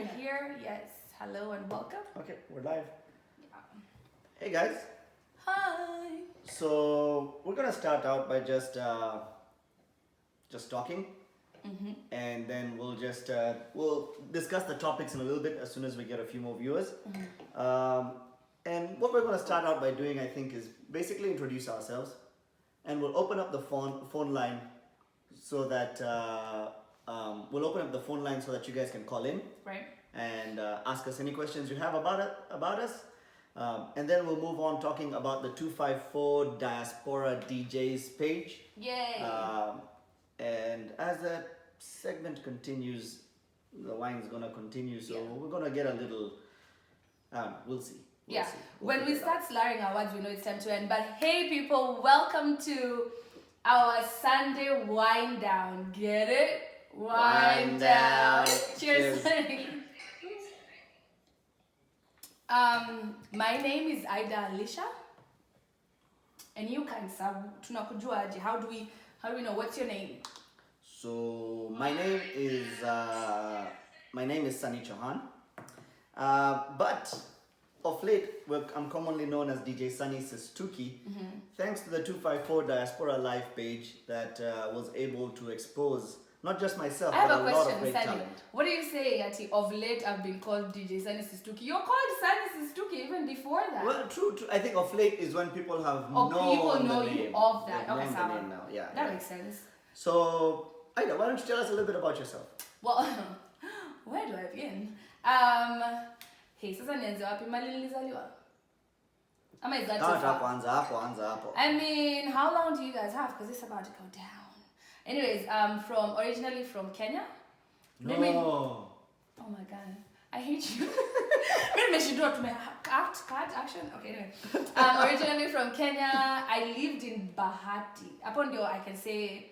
we're here. Yes. Hello and welcome. Okay, we're live. Yeah. Hey guys. Hi. So we're gonna start out by just talking, and then we'll we'll discuss the topics in a little bit as soon as we get a few more viewers. And what we're gonna start out by doing, I think, is basically introduce ourselves, and we'll open up the phone line so that we'll open up the phone line so that you guys can call in. Right. And ask us any questions you have about us. And then we'll move on talking about the 254 Diaspora DJs page. Yay! And as that segment continues, the wine's gonna continue, so we're gonna get a little, we'll see. We'll see. When we start slurring our words, we know it's time to end. But hey people, welcome to our Sunday wind down. Get it? Wind down. Cheers. My name is Ida Alicia, and you can tunakujua. How do we know what's your name? So my name is Sunny Chauhan, but of late I'm commonly known as DJ Sunny Sistuki, thanks to the 254 Diaspora Live page that was able to expose not just myself, but a lot of great talent. What do you say, Ati? Of late, I've been called DJ Sunny Sistuki. You're called Sunny Sistuki even before that. Well, true. I think of late is when people have known people know the name. You of that. They've okay, known the name now. Yeah, that makes sense. So, Ida, why don't you tell us a little bit about yourself? Well, where do I begin? Hey, sasa nianze wapi? Mali nilizaliwa? Ama is that too far? I mean, how long do you guys have? Because it's about to go down. Anyways, originally from Kenya. No. Oh my god, I hate you. Maybe should do it action. Okay, anyway. Originally from Kenya, I lived in Bahati. Upon I can say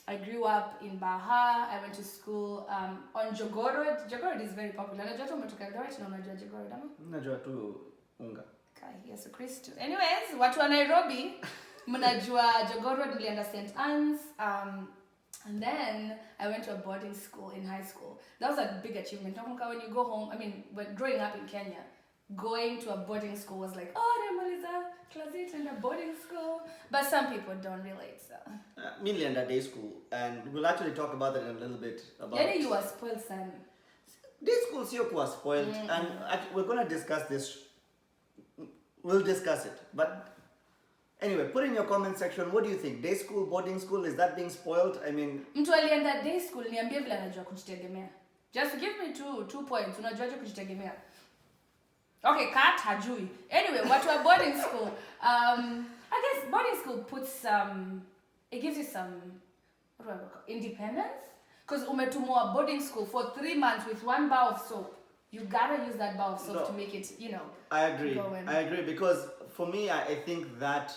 I grew up in Baha. I went to school on Jogoo. Jogoo is very popular. Najua tu umetoka Eldoret na unajua Jogoo dama? Najua tu unga. Kai, Yesu Kristo. Anyways, watu wa Nairobi, mnajua Jogoo nilienda St. Anne's. And then I went to a boarding school in high school. That was a big achievement. When you go home, when growing up in Kenya, going to a boarding school was like, oh, Remaliza, closet in a boarding school. But some people don't relate, so. Mainly under day school, and we'll actually talk about that in a little bit. You were spoiled, son. Day school, Siyoku was spoiled, and we're going to discuss this. We'll discuss it, but. Anyway, put in your comment section, what do you think? Day school, boarding school, is that being spoiled? I mean... Mtu alienda day school, niambie vile anajua kujitegemea. Just give me two points, unajuaje kujitegemea. Okay, cat hajui. Anyway, watu wa boarding school, I guess boarding school puts it gives you some, what do I call independence? Because umetumwa boarding school for 3 months with 1 bar of soap. You gotta use that bar of soap to make it, I agree, because for me, I think that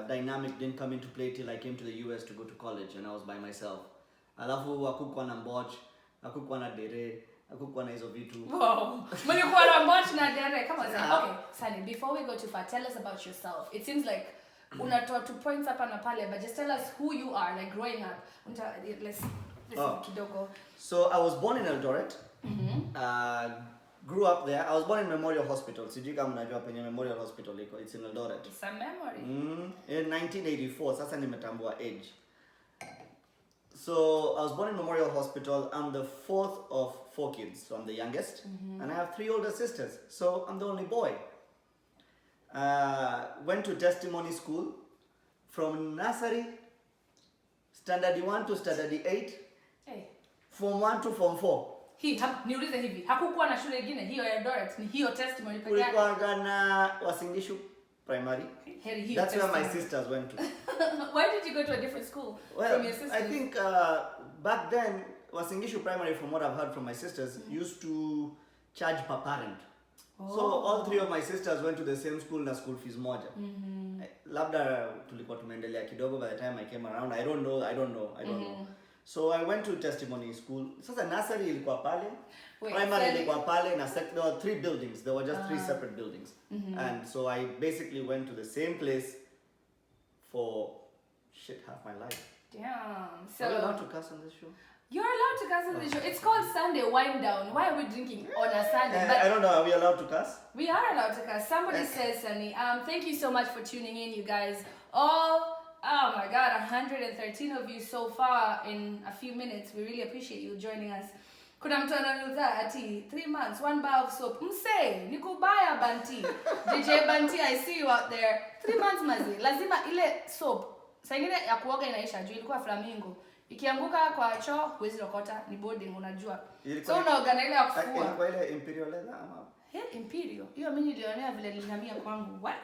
dynamic didn't come into play till I came to the US to go to college, and I was by myself. Alafu hakukuwa na mboch, hakukuwa na dere, hakukuwa na hizo vitu. Wow. When you kuwa na mboch na dere, come on. Okay, Sunny, before we go too far, tell us about yourself. It seems like unatoa 2 points hapa na pale, but just tell us who you are, like growing up. Let's kidogo. So I was born in Eldoret. Grew up there. I was born in Memorial Hospital. Sijui kama unajua penye Memorial Hospital iko. It's in Eldoret. It's a memory. In 1984. Sasa nimetambua age. So I was born in Memorial Hospital. I'm the 4th of 4 kids. So I'm the youngest. And I have 3 older sisters. So I'm the only boy. Went to testimony school. From nursery, standard 1 to standard 8. Hey. From 1 to Form 4. Niulize hivi, hakukuwa na shule nyingine hiyo ya Eldoret, ni hiyo testimony pekee yake. Kulikuwa na Wasingishu Primary. That's where my sisters went to. Why did you go to a different school from your sisters? I think back then, Wasingishu Primary, from what I've heard from my sisters, used to charge per parent. So all 3 of my sisters went to the same school na school fees moja. Labda tulikuwa tumeendelea kidogo by the time I came around. I don't know. So I went to testimony school. Sasa nursery ilikuwa pale, primary ilikuwa pale, na there were 3 buildings. There were just 3 separate buildings. And so I basically went to the same place for half my life. Damn. So are we allowed to cuss on this show? You're allowed to cuss on the show. It's called Sunday Wind Down. Why are we drinking on a Sunday? But I don't know. Are we allowed to cuss? we are allowed to cuss. Somebody says, Sunny, thank you so much for tuning in, you guys. Oh my God, 113 of you so far in a few minutes. We really appreciate you joining us. Kuna mtu anauliza ati 3 months, 1 bar of soap. Mse, nikubaya Banti. DJ Banti, I see you out there. 3 months mazi. Lazima ile soap. Saa ingine ya kuoga inaisha juu ilikuwa flamingo. Ikianguka kwa choo huwezi lokota, ni boarding unajua. So unaoga na ile ya kufua. Ilikuwa ile Imperial leather ama? Imperial. Hiyo mimi nilionea vile nilihamia kwangu. What?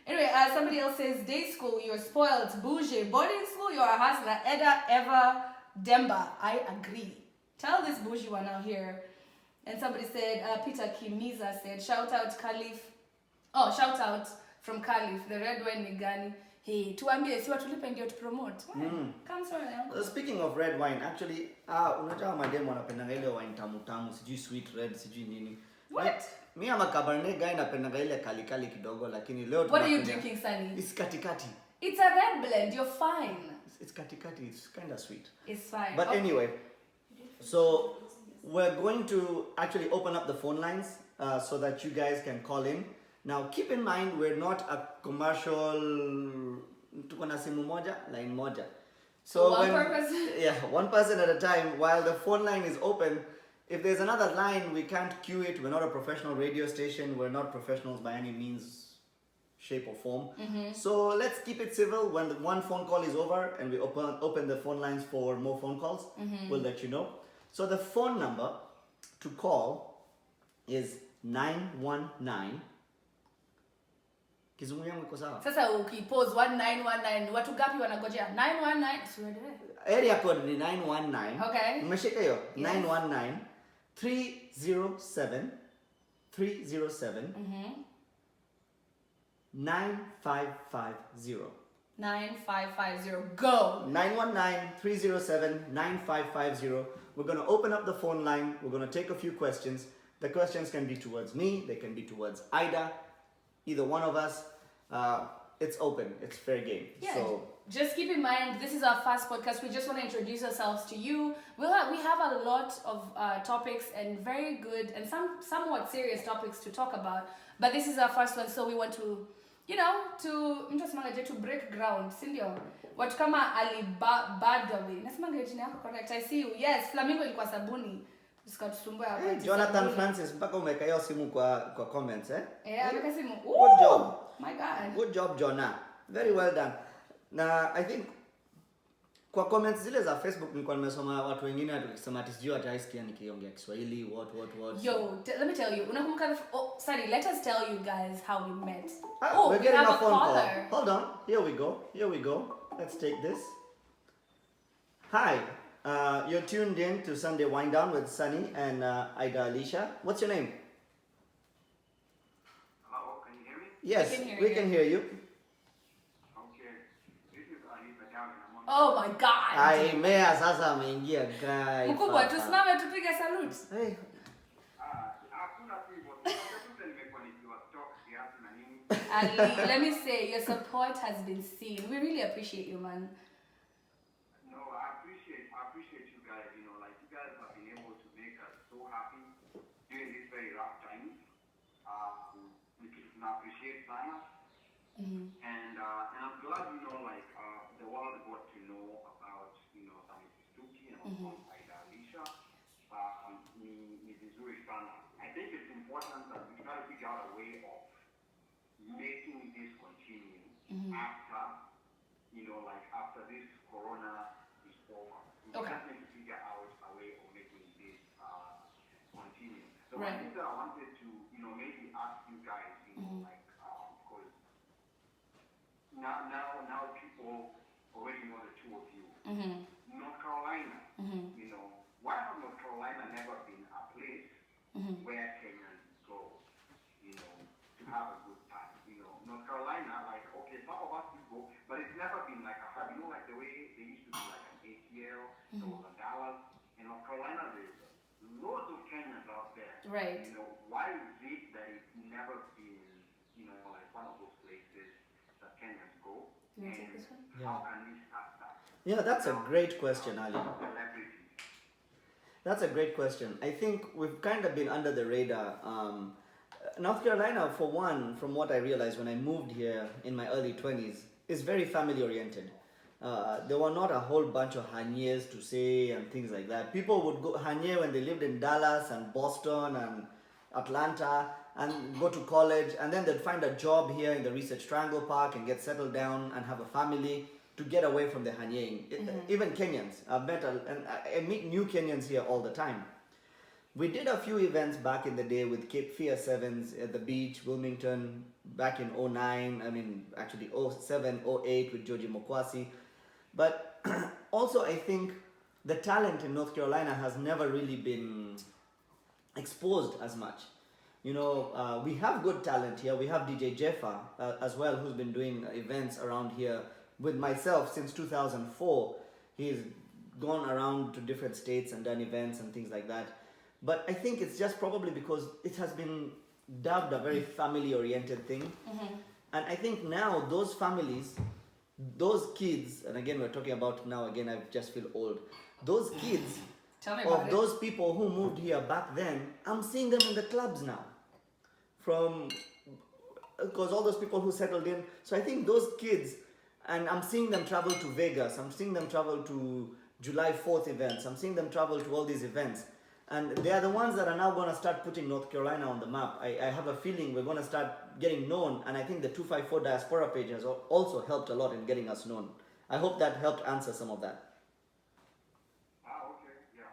Anyway, somebody else says day school you're spoiled, bougie. Boarding school you're a hustler. Eda Eva Demba. I agree. Tell this bougie one out here. And somebody said, Peter Kimiza said, shout out Khalif. Oh, shout out from Khalif. The red wine ni gani? Hey, tuambie si watu lipe ndio to promote. Come sorry. Speaking of red wine, actually, unajua mademo wanapendanga ile wine tamu tamu, sijui sweet red, sijui nini. What? Mimi ama Cabernet guy napendanga ile kali kali kidogo, lakini leo What are you drinking, Sunny? It's katikati. It's a red blend. You're fine. It's katikati. It's kind of sweet. It's fine. But anyway, so we're going to actually open up the phone lines so that you guys can call in. Now, keep in mind, we're not a commercial, tuko na simu moja, line moja. So one person? Yeah, one person at a time. While the phone line is open, if there's another line, we can't queue it. We're not a professional radio station. We're not professionals by any means, shape or form. So let's keep it civil. When the one phone call is over and we open the phone lines for more phone calls, we'll let you know. So the phone number to call is 919. Kizungu yangu iko sawa? Sasa ukipose 1919 watu gapi wanagojea? 919 siendelee. Area code ni 919. Okay. Umeshika hiyo? 919 307 9550. 9550. Go. 919-307-9550. We're going to open up the phone line. We're going to take a few questions. The questions can be towards me. They can be towards Ida. Either one of us. It's open. It's fair game. Yeah. So just keep in mind, this is our first podcast. We just want to introduce ourselves to you. We have a lot of topics and very good and somewhat serious topics to talk about. But this is our first one, so we want to, to break ground, sindio? Watu kama Ali Badawi. Nasimanga jina yako correct. I see you. Yes, flamingo ilikuwa sabuni. Usikatusumbue hapa. Jonathan Francis, mpaka umeka hiyo simu kwa comments, eh? Ameka simu. Good job. My God. Good job, Jonah. Very well done. Na I think kwa comments zile za Facebook nilikuwa nimesoma watu wengine wakisema ati sijui hata haisikia nikiongea Kiswahili what. Yo, let me tell you. Unakumbuka sorry, let us tell you guys how we met. We're getting a phone caller. call. Hold on. Here we go. Let's take this. Hi. You're tuned in to Sunday Wind Down with Sunny and Ida Alicia. What's your name? Hello, can you hear me? Yes, we can hear you. Okay. This is Ali Badawi. Oh my God. Aimea sasa ameingia guy. Mkubwa tusimame tupige salute. Hey. Hakuna hivyo. Sasa nimekuwa nikiwa stock kiasi na nini. Ali, let me say your support has been seen. We really appreciate you, man. No, I appreciate you guys. You know, like you guys have been able to make us so happy during this very rough time. We can appreciate sana. And I'm glad like the world got to know about DJ Sistuki and also Ida Alicia. Ni vizuri sana. I think it's important that we try to figure out a way of making this continue after after this corona is over. We just need to figure out a way of making this continue. So I think that I wanted to maybe ask you guys because now people already know the two of you. North Carolina, why has North Carolina never been a place where Kenyans go, to have a good time? North Carolina, okay, some of us go, but it's never been like a hub. Like the way they used to be like an ATL, there was a Dallas. In North Carolina, there's loads of Kenyans out there. Right. Why is it that it's never been, like one of those places that Kenyans go? You want to take this one? How can we start that? Yeah, that's a great question, Ali. Celebrities. That's a great question. I think we've kind of been under the radar. North Carolina, for one, from what I realized when I moved here in my early 20s, is very family oriented. There were not a whole bunch of hanyes to say and things like that. People would go hanye when they lived in Dallas and Boston and Atlanta and go to college, and then they'd find a job here in the Research Triangle Park and get settled down and have a family to get away from the hanyeing. Even Kenyans. I meet new Kenyans here all the time. We did a few events back in the day with Cape Fear Sevens at the beach, Wilmington, back in 09, I mean, actually 07, 08 with Joji Mokwasi. But also I think the talent in North Carolina has never really been exposed as much. You know, we have good talent here. We have DJ Jeffa as well, who's been doing events around here with myself since 2004. He's gone around to different states and done events and things like that. But I think it's just probably because it has been dubbed a very family-oriented thing. And I think now those families, those kids, and again we're talking about now, again I just feel old. Those kids of those people who moved here back then, I'm seeing them in the clubs now. Because all those people who settled in. So I think those kids, and I'm seeing them travel to Vegas, I'm seeing them travel to July 4th events, I'm seeing them travel to all these events. And they are the ones that are now going to start putting North Carolina on the map. I have a feeling we're going to start getting known, and I think the 254 Diaspora page has also helped a lot in getting us known. I hope that helped answer some of that. Okay, yeah.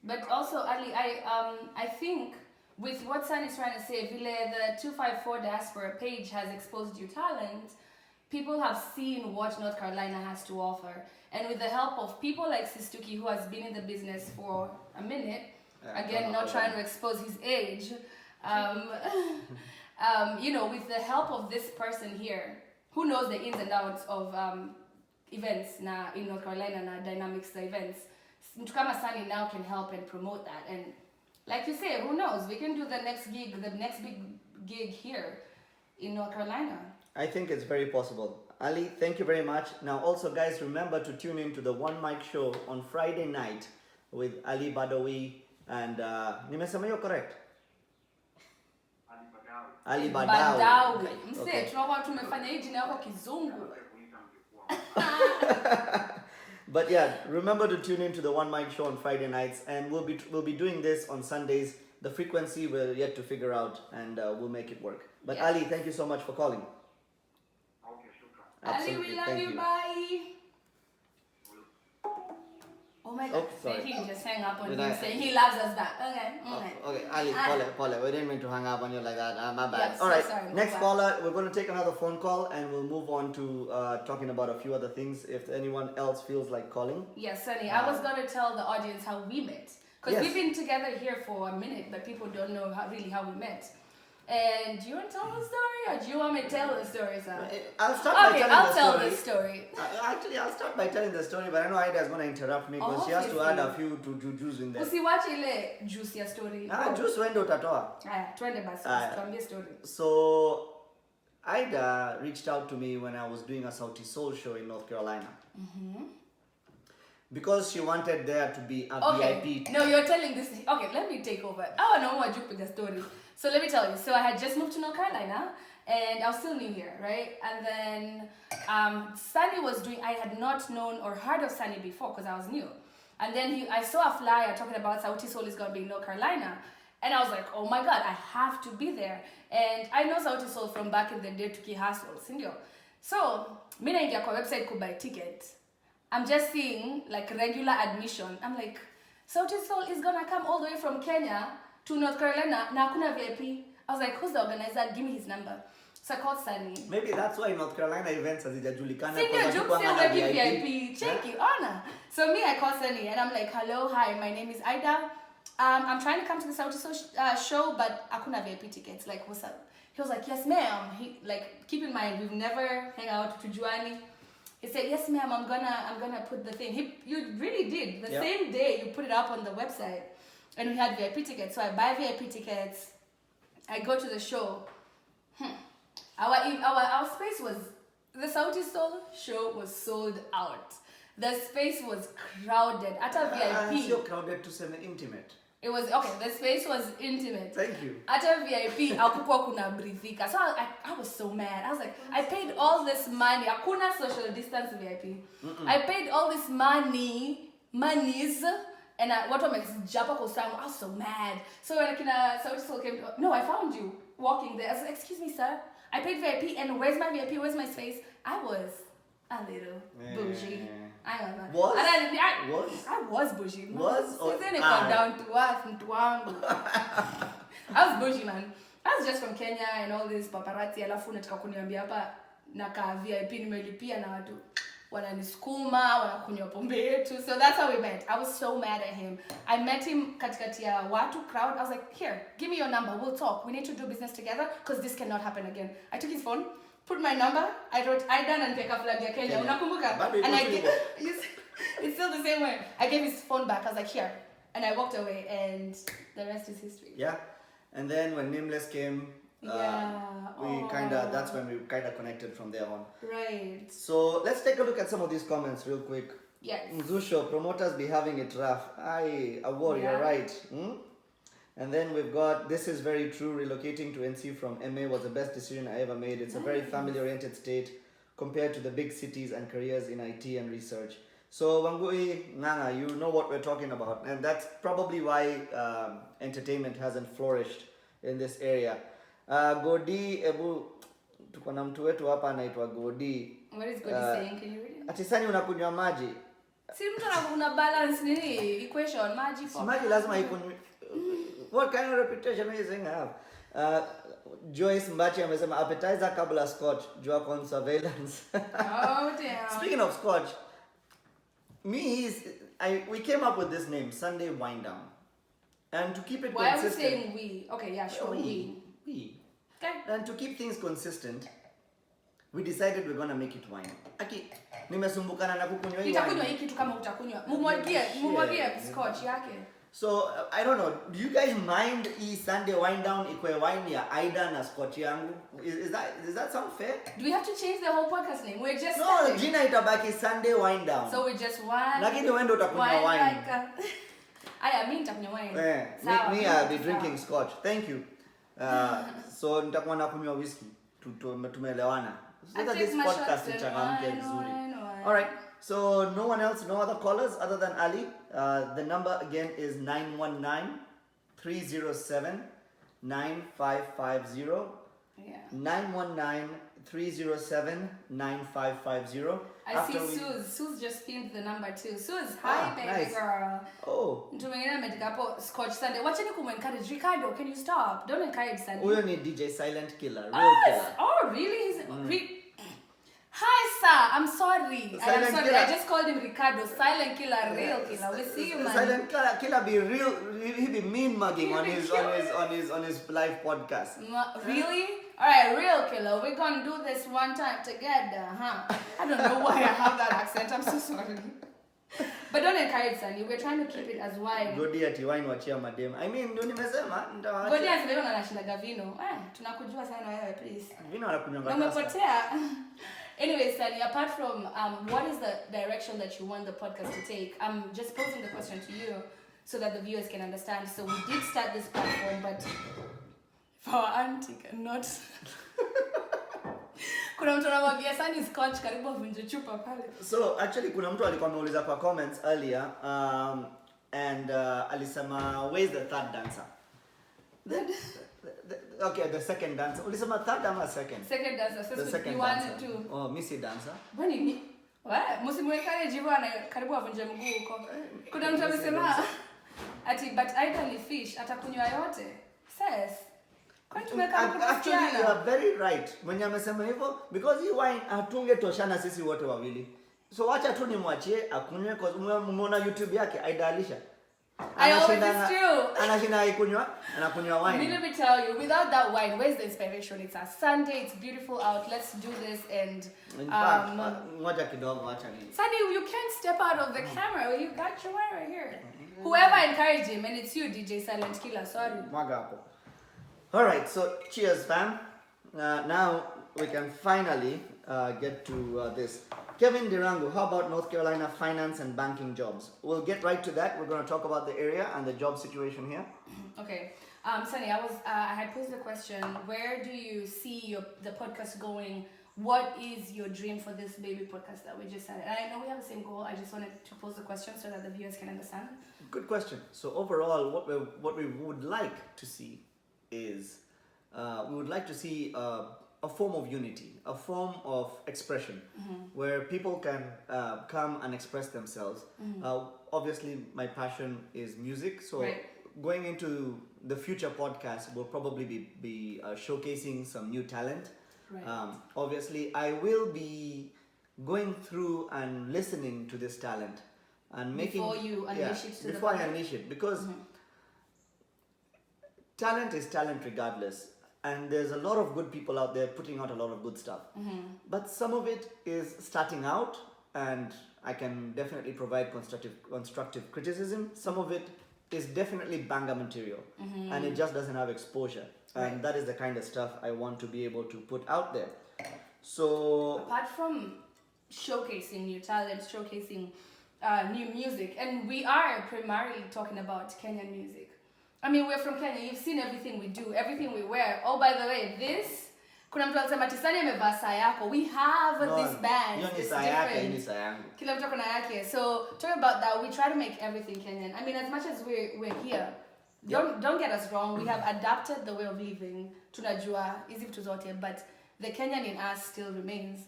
But also, Ali, I think with what San is trying to say, Vile, the 254 Diaspora page has exposed your talent. People have seen what North Carolina has to offer. And with the help of people like Sistuki, who has been in the business for a minute, again, not trying to expose his age, you know, with the help of this person here, who knows the ins and outs of events in North Carolina, dynamics, the events, Mtukama Sani now can help and promote that. And like you say, who knows, we can do the next big gig here in North Carolina. I think it's very possible. Ali, thank you very much. Now also guys, remember to tune in to the One Mic Show on Friday night with Ali Badawi and nimesema hiyo correct? Ali Badawi. Mse, tunakuwa tumefanya hii jina yako kizungu. But yeah, remember to tune in to the One Mic Show on Friday nights, and we'll be doing this on Sundays. The frequency we're yet to figure out, and we'll make it work. But yeah. Ali, thank you so much for calling. Ali, we love you. Bye. Oh my God! Sorry. He just hang up on you saying he loves us back. Okay. Okay, Ali, Paula, we didn't mean to hang up on you like that. My bad. Yes, all right, sorry, next caller. We're going to take another phone call, and we'll move on to talking about a few other things. If anyone else feels like calling. Yes, Sunny. I was going to tell the audience how we met, because we've been together here for a minute, but people don't know how we met. And do you want to tell the story, or do you want me to tell the story, Sam? I'll start by telling the story. I'll tell the story. Actually, I'll start by telling the story, but I know Aida is going to interrupt me because she has to add a few to juice in there. Usiwache ile juice ya story. Juice wende utatoa. Twende basi, tuambie story. So, Aida reached out to me when I was doing a Sauti Soul show in North Carolina. Because she wanted there to be a VIP. No, you're telling this. Okay, let me take over. I don't know what you pick the story. So let me tell you. So I had just moved to North Carolina, and I was still new here, right? And then Sunny was doing. I had not known or heard of Sunny before because I was new. And then I saw a flyer talking about Sauti Soul is gonna be in North Carolina, and I was like, oh my God, I have to be there. And I know Sauti Soul from back in the day to Kihasol, sindio. So me naingia kwa website to buy ticket. I'm just seeing like regular admission. I'm like, Sauti Soul is gonna come all the way from Kenya to North Carolina, na hakuna VIP. I was like, who's the organizer? Give me his number. So I called Sunny. Maybe that's why North Carolina events hazijajulikana. Senior Juke still give VIP. Check you, honor. So me, I called Sunny and I'm like, hello, hi, my name is Aida. I'm trying to come to the Sauti Soul show, but hakuna VIP tickets. Like, what's up? He was like, yes, ma'am. He like, keep in mind, we've never hang out to Juani. He said, yes, ma'am, I'm gonna put the thing. You really did. The same day you put it up on the website. And we had VIP tickets. So I buy VIP tickets. I go to the show. Our space was, the Sauti Soul show was sold out. The space was crowded. At a VIP. So crowded to semi intimate. It was okay. The space was intimate. Thank you. At a VIP, hakukuwa kuna breathika. So I was so mad. I was like, I paid all this money. Hakuna social distance VIP. I paid all this monies, and what was japa kosangu. I was so mad. So when Sauti came, no, I found you walking there. I was like, excuse me, sir. I paid VIP, and where's my VIP? Where's my space? I was a little bougie. I don't know. Was? I was bougie. Was? Or then it got down to us, I was bougie, man. I was just from Kenya and all this paparazzi. Alafu nataka kuniambia hapa naka VIP nimelipia na watu wananisukuma, wanakunywa pombe yetu. So that's how we met. I was so mad at him. I met him katikati ya watu crowd. I was like, here, give me your number. We'll talk. We need to do business together because this cannot happen again. I took his phone. Put my number. I wrote Aidan and Peka flag ya Kenya. Unakumbuka? And it's still the same way. I gave his phone back. I was like, here. And I walked away and the rest is history. Yeah. And then when Nameless came, that's when we kind of connected from there on. Right. So let's take a look at some of these comments real quick. Yes. Mzusho, promoters be having it rough. Aye, a war, you're right. And then we've got, this is very true, relocating to NC from MA was the best decision I ever made. It's a very family-oriented state compared to the big cities and careers in IT and research. So Wangui, Nganga, you know what we're talking about. And that's probably why entertainment hasn't flourished in this area. Godi, tuko na mtu wetu hapa anaitwa Godi. What is Godi saying? Can you read it? Ati sani unakunywa maji. Si mtu una balance nini equation maji for. Maji lazima ikunywe. What kind of reputation are you saying I have? Joyce Mbachi amesema appetizer kabla scotch, jua con surveillance. Oh damn. Speaking of scotch, we came up with this name, Sunday Wind Down. And to keep it consistent. Why are we saying we? Okay, yeah, sure. We. Okay. And to keep things consistent, we decided we're gonna make it wine. Aki, nimesumbukana na kukunywa hii wine. Nitakunywa hii kitu kama utakunywa. Mumwagie scotch yake. So, I don't know, do you guys mind hii Sunday Wind Down ikwe wine ya Aida na scotch yangu? Does that sound fair? Do we have to change the whole podcast name? We're just No, jina itabaki Sunday Wind Down. So we just one. Lakini wewe ndo utakunywa wine. Aya, mimi nitakunywa wine. Me I'll be drinking scotch. Thank you. So nitakuwa nakunywa whiskey. Tumeelewana. So that this podcast ichangamke vizuri. All right. So no one else, no other callers other than Ali. The number again is 919-307-9550. Yeah. 919-307-9550. I see Suze just pinned the number too. Suze, hi baby nice. girl. Oh. Mtu mwingine ameandika hapo Scotch Sunday. Wacheni kumencourage Ricardo. Can you stop? Don't encourage Sunday. Huyo ni DJ Silent Killer, real killer. Oh, really? Hi, sir. I'm sorry. I just called him Ricardo. Silent Killer, real killer. We'll see you, man. Silent Killer be real. He be mean mugging on his live podcast. Really? All right, real killer. We're gonna do this one time together, huh? I don't know why I have that accent. I'm so sorry. But don't encourage Sunny. We're trying to keep it as wide. Godi ati wine wachia madem. I mean, ndio nimesema nitawaacha. Godi asema anashinda vino. Tunakujua sana wewe, please. Vino anakunywa ngata. Umepotea. Anyway, Sunny, apart from what is the direction that you want the podcast to take? I'm just posing the question to you so that the viewers can understand. So we did start this platform, but for our auntie not. Kuna mtu anamwambia Sunny scotch karibu avunje chupa pale. So actually kuna mtu alikuwa ameuliza kwa comments earlier and alisema where's the third dancer? The second dancer. Ulisema third ama second? Second dancer. So the second dancer. To... Oh, Missy dancer. Bani ni? Msimwekane jibana karibu avunje mguu huko. Kuna mtu amesema ati but idly fish atakunywa yote. Says actually you are very right. Mwenye amesema hivyo because hii wine atunge toshana sisi wote wawili. So wacha tu nimwachie akunywe cause umeona YouTube yake aidalisha. I always it's true. Anashinda anakunywa wine. Let me tell you, without that wine, where's the inspiration? It's a Sunday, it's beautiful out. Let's do this and ngoja kidogo acha ni. Sunday, you can't step out of the camera. You got your wine right here. Whoever encouraged him, and it's you, DJ Silent Killer. Sorry. Mwaga hapo. All right, so cheers, fam. now we can finally get to this. Kevin Dirango, how about North Carolina finance and banking jobs? We'll get right to that. We're going to talk about the area and the job situation here. Okay. Sunny, I had posed the question, where do you see the podcast going? What is your dream for this baby podcast that we just had? And I know we have the same goal. I just wanted to pose the question so that the viewers can understand. Good question. So overall, what we would like to see is we would like to see a form of unity, a form of expression, where people can come and express themselves. Obviously, my passion is music, so Right. going into the future podcast will probably be showcasing some new talent. Right. Obviously, I will be going through and listening to this talent and making Before you unleash it to the before I public. unleash it, because talent is talent regardless, and there's a lot of good people out there putting out a lot of good stuff. But some of it is starting out, and I can definitely provide constructive criticism. Some of it is definitely banger material, and it just doesn't have exposure. And that is the kind of stuff I want to be able to put out there. So Apart from showcasing new talent, showcasing new music, and we are primarily talking about Kenyan music. I mean, we're from Kenya. You've seen everything we do, everything we wear. Oh, by the way, this, kuna mtu alisema Tisani amevaa saa yako. We have this band. hiyo ni It's saa yake, different. hii ni saa yangu. Kila mtu akona yake. So talking about that, we try to make everything Kenyan. I mean, as much as we're here, don't get us wrong. We have adapted the way of living. Tunajua hizi vitu zote, but the Kenyan in us still remains.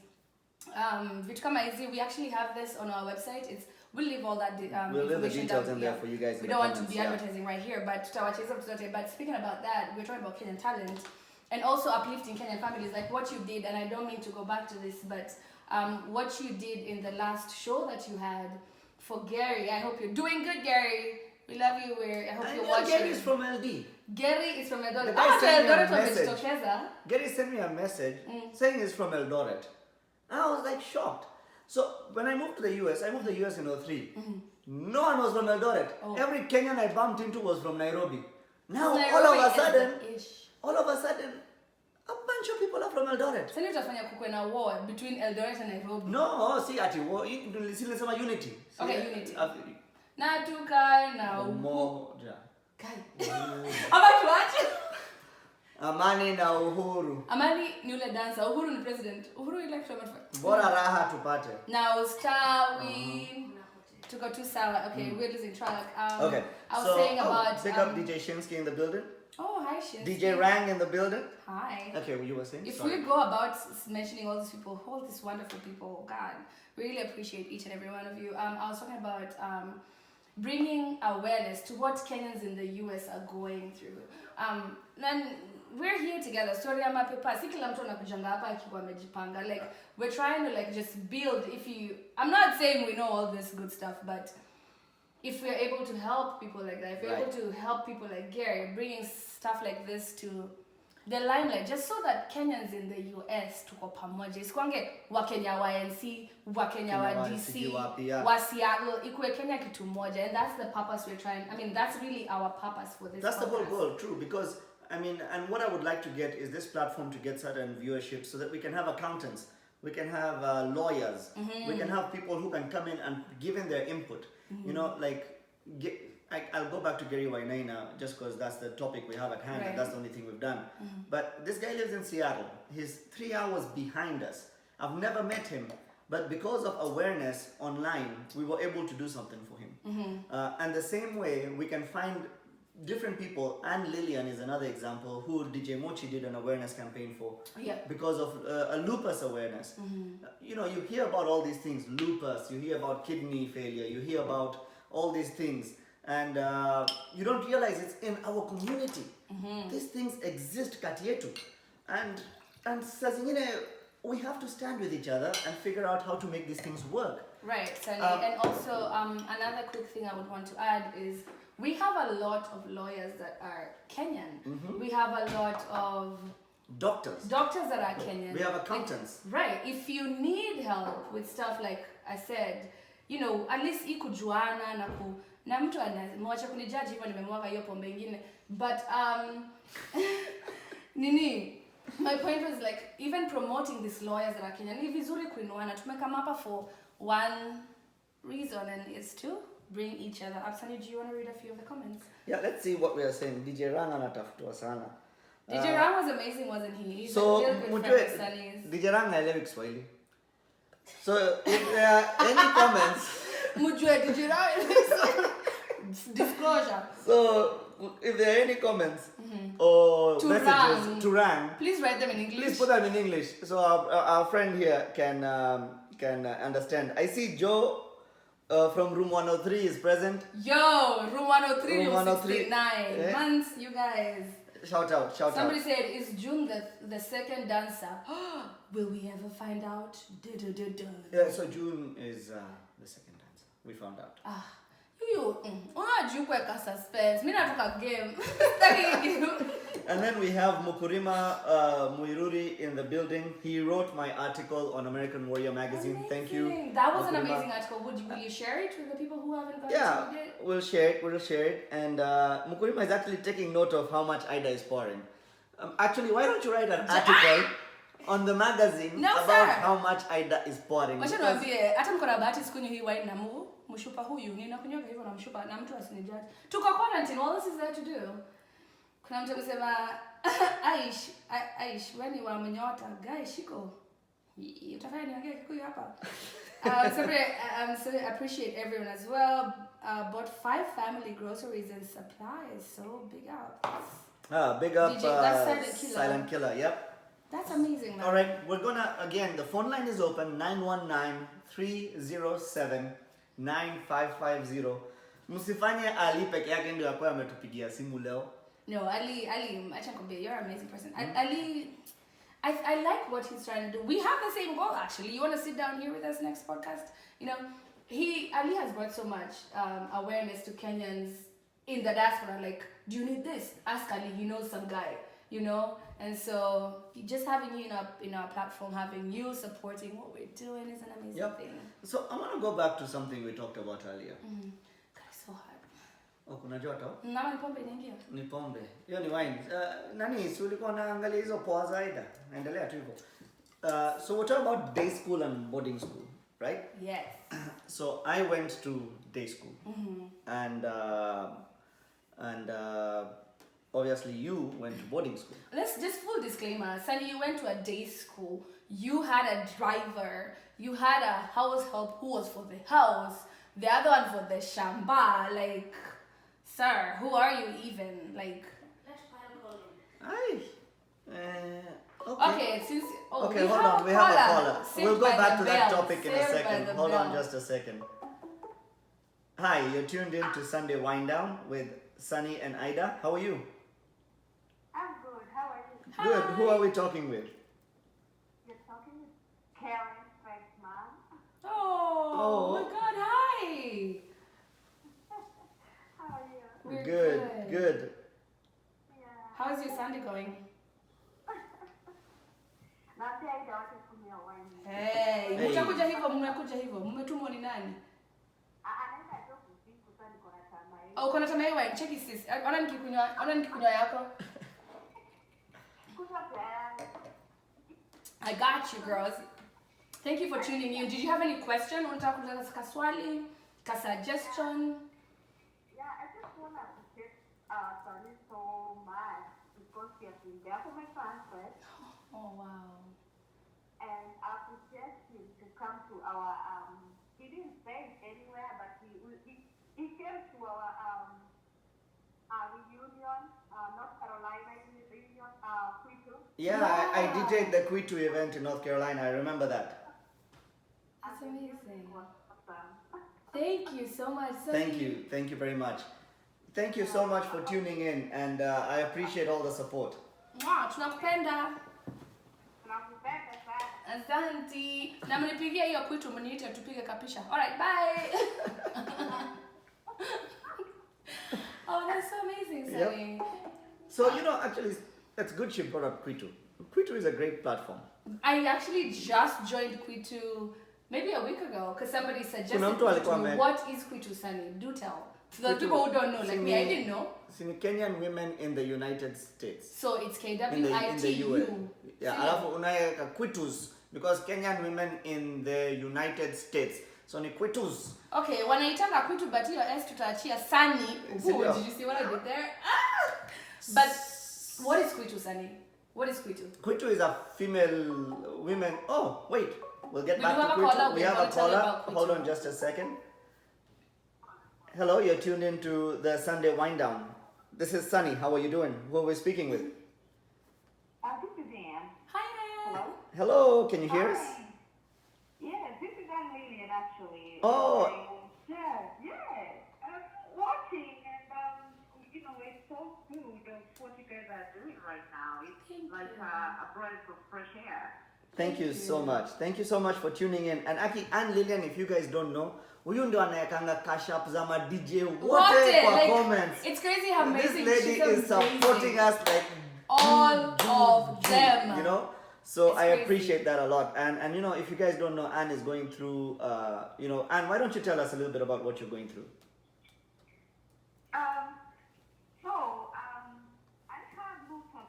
Vitu kama hizi, we actually have this on our website. We'll leave all that We'll leave the information details down in there here. for you guys. We don't want to be advertising right here, but tutawacheza vitu zote. But speaking about that, we're talking about Kenyan talent and also uplifting Kenyan families, like what you did. And I don't mean to go back to this, but what you did in the last show that you had for Gary. I hope you're doing good, Gary. We love you. I hope you're watching. Gary is from LD. Gary is from Eldoret. The guy sent me a message. Eldoret. Gary sent me a message saying he's from Eldoret. And I was like shocked. So when I moved to the US, I moved to the US in 2003. No one was from Eldoret. Oh. Every Kenyan I bumped into was from Nairobi. Now Nairobi all of a is sudden, the ish. a bunch of people are from Eldoret. Sasa tutafanya kukwe na war between Eldoret and Nairobi. No, see ati nilisema unity. See, Okay, unity. uh, Na tuka na Umoja. Kai. Ama tuache. Amani na uhuru. Amani ni ule dancer. Uhuru ni president. Uhuru elect wa Bora raha tupate. Now star we tuko too sour. Okay, we're losing track. Okay. I was saying about pick up DJ Shinsky in the building. Oh, hi Shin. DJ Rang in the building. Hi. Okay, you were saying? If Sorry. we go about mentioning all these people, all these wonderful people, God, really appreciate each and every one of you. I was talking about bringing awareness to what Kenyans in the US are going through. And we're here together. Story ama pepa. Si kila mtu anakujanga hapa akiwa amejipanga. Like we're trying to like just build. I'm not saying we know all this good stuff, but if we're able to help people like that, if we're able to help people like Gary, bringing stuff like this to the limelight, just so that Kenyans in the US tuko pamoja. Isikwange Wakenya wa NC, Wakenya wa DC, wa Seattle, ikuwe Kenya kitu moja. And that's the purpose we're trying. I mean, that's really our purpose for this That's podcast. the whole goal, true, because I mean, and what I would like to get is this platform to get certain viewership so that we can have accountants, we can have lawyers, we can have people who can come in and give in their input. You know, like, I'll go back to Gary Wainaina just because that's the topic we have at hand and that's the only thing we've done. But this guy lives in Seattle. He's 3 hours behind us. I've never met him, but because of awareness online, we were able to do something for him. And the same way, we can find different people, and Lillian is another example, who DJ Mochi did an awareness campaign for because of a lupus awareness. You know, you hear about all these things, lupus, you hear about kidney failure, you hear about all these things, and you don't realize it's in our community. These things exist kati yetu, and saa zingine we have to stand with each other and figure out how to make these things work. Right, Sunny. And also, another quick thing I would want to add is we have a lot of lawyers that are Kenyan. We have a lot of doctors that are Kenyan. We have accountants. Right. If you need help with stuff like I said, you know, at least ikujuana na mtu anamwacha kunijaji hivyo nimemwaga hiyo pombe ingine. But nini? My point was like, even promoting these lawyers that are Kenyan, ni vizuri kuinuana. Tumekama hapa for one reason, and it's to bring each other up. Sunny, do you want to read a few of the comments? Yeah, let's see what we are saying. DJ Rang anatafutwa sana. DJ Rang was amazing, wasn't he? He's So, a real good friend of Sunny's. DJ Rang haelewi Kiswahili. So, if there are any comments... Mujue DJ Rang. Disclosure. So, if there are any comments or To messages Rang. to Rang, Please write them in English. please put them in English so our friend here can understand. I see Joe from room 103 is present. Yo, room 103, Room room 103. 69. Yeah. Months, you guys. Shout out. Somebody said, is June the second dancer? Will we ever find out? Yeah, so June is the second dancer. We found out. Unajua kuweka suspense. Mimi nataka game. And then we have Mukurima Muiruri in the building. He wrote my article on American Warrior magazine. Amazing. Thank you. That was an Mukurima. amazing article. Will you share it with the people who haven't got Yeah, to read it? we'll share it. And Mukurima is actually taking note of how much Ida is pouring. Actually, why don't you write an article on the magazine No, about sir. how much Ida is pouring? Wacha Because- niwaambie, hata mko na bahati sikunywi hii wine na mshupa huyu ninakunywa hivyo na mshupa na mtu asinijudge. Tuko quarantine, all this is there to do. Kuna mtu amesema Aish, wewe ni wa mnyota, guys shiko. Utafanya niongee Kikuyu hapa. So I appreciate everyone as well. Bought 5 family groceries and supplies. So big up. Big up DJ, that's Silent Killer. Yep. That's amazing, man. All right, we're gonna again. The phone line is open 919-307-9550. Msifanye Ali peke yake ndio akwa ametupigia simu leo. No, Ali, acha nikwambie, you're an amazing person. Ali, I like what he's trying to do. We have the same goal actually. You want to sit down here with us next podcast? You know, Ali has brought so much awareness to Kenyans in the diaspora. Like, do you need this? Ask Ali. He knows some guy. You know, and so just having you in our platform, having you supporting what we're doing is an amazing thing. So I want to go back to something we talked about earlier. God, it's so hard. Oh, kuna joto? Nawa ni pombe inaingia. Ni pombe. Hiyo ni wine. Nani, si ulikuwa unaangalia hizo poa za Ida? Endelea tu hivyo. So we're talking about day school and boarding school, right? Yes. So I went to day school. And obviously you went to boarding school. Let's just full disclaimer. Sunny, you went to a day school. You had a driver. You had a house help who was for the house. The other one for the shamba. Like, sir, who are you even? Like, Aye. okay, since Okay, we hold have on. We have a caller. Saved We'll go by back the to that bell. topic in a Saved by second. the Hold on bell. just a second. Hi, you're tuned in to Sunday Wind Down with Sunny and Ida. How are you? I'm good. How are you? Good. Who are we talking with? You're talking with Karen Freshman. Oh my God! Hi. How are you? We're Good. Yeah. How's your Sunday going? Naambia Ida wache kunywa wine. Hey, Hey. mmekuja hivyo. Mmetumwa ni nani? Anaenda tu kusiku sana niko na chama hii. Oh, kuna tamaa hiyo. Check sis. Ona nikikunywa yako. Kunywa tayari. I got you, girls. Thank you for tuning in. Did you have any question? Unataka kuuliza kaswali, ka suggestion? Yeah, I just want to appreciate Sunny so much because she has been there for my transfer. Oh wow. And I appreciate him to come to our he didn't say it anywhere, but he came to our reunion, North Carolina reunion, Quitu. Yeah, I DJ'd the Quitu event in North Carolina. I remember that. That's amazing. Awesome. Thank you so much. Thank you very much. Thank you so much for tuning in, and I appreciate all the support. Mwah, tunakupenda. Nakupenda sana. Asante. Na mnipigia hiyo kwitu mniite tupige kapisha. Alright, bye. Oh, that's so amazing, Sunny. So, actually, that's good she brought up Quitu. Quitu is a great platform. I actually just joined Kwitu maybe a week ago because somebody suggested Kuna mtu alikuwa Kwitu. ame- What is Kwitu, Sunny? Do tell. For the people who don't know, like me, I didn't know. Kenyan women in the United States. So it's In the US. KWITU. Yeah, alafu unaweka kwitus because Kenyan women in the United States. So ni kwitus. Okay, wanaitanga kwitu but hiyo S tutaachia Sunny. Sindio? Did you see what I did there? Ah! But what is kwitu, Sunny? What is kwitu? Kwitu is a female women. Oh, wait. We'll get We back do to have a Kwitu. caller. We We're have a gonna tell you caller. about Kwitu. Hold on just a second. Hello, you're tuned into the Sunday Wind Down. This is Sunny. How are you doing? Who are we speaking with? This is Anne. Hi, Anne. Hello, can you hear us? Hi. Yes, this is Anne Lillian, actually. Oh. Yes. I'm watching, and it's so good of what you guys are doing right now. It's Thank like you. a breath of fresh air. Thank you so much. Thank you so much for tuning in. And Aki and Lillian, if you guys don't know, huyu ndo anayekanga cash up za ma DJ wote kwa Like, comments. it's crazy how amazing This lady she's is supporting us like all of them. you know. So It's I crazy. appreciate that a lot. And you know, if you guys don't know, Anne is going through Anne, why don't you tell us a little bit about what you're going through?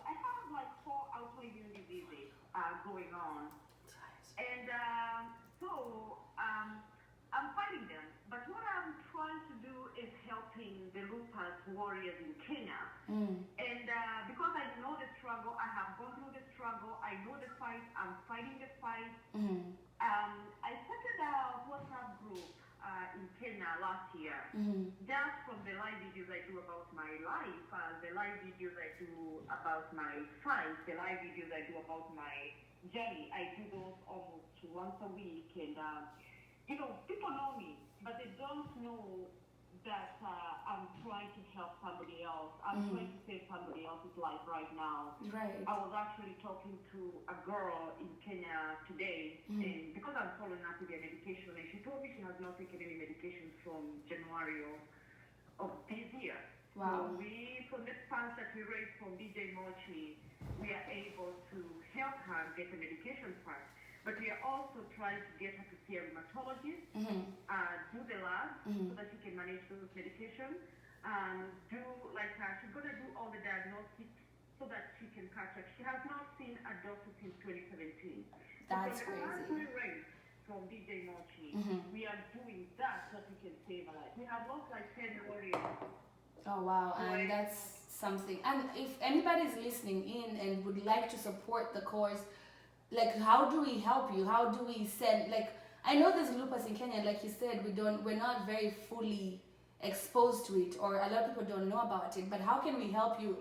I have like 4 autoimmune diseases going on. And I'm fighting them. But what I'm trying to do is helping the lupus warriors in Kenya. And because I know the struggle, I have gone through the struggle, I know the fight, I'm fighting the fight. I started a WhatsApp group in Kenya last year, just from the live videos I do about my life, the live videos I do about my fight, the live videos I do about my journey. I do those almost once a week, and people know me, but they don't know that I'm trying to help somebody else. I'm trying to save somebody else's life right now. Right. I was actually talking to a girl in Kenya today, and because I'm following up with their medication, and she told me she has not taken any medication from January of this year. Wow. So from the funds that we raised from DJ Mochi, we are able to help her get the medication first. But we are also trying to get her to see a rheumatologist, do the lab so that she can manage those medications, she's going to do all the diagnostics so that she can catch up. She has not seen a doctor since 2017. That's so from the funds crazy. we raised from DJ Mochi, we are doing that so that we can save her life. We have lost like 10 warriors. Oh wow, and that's something. And if anybody's listening in and would like to support the cause, like how do we help you? How do we send, like, I know there's lupus in Kenya, like you said, we're not very fully exposed to it, or a lot of people don't know about it, but how can we help you?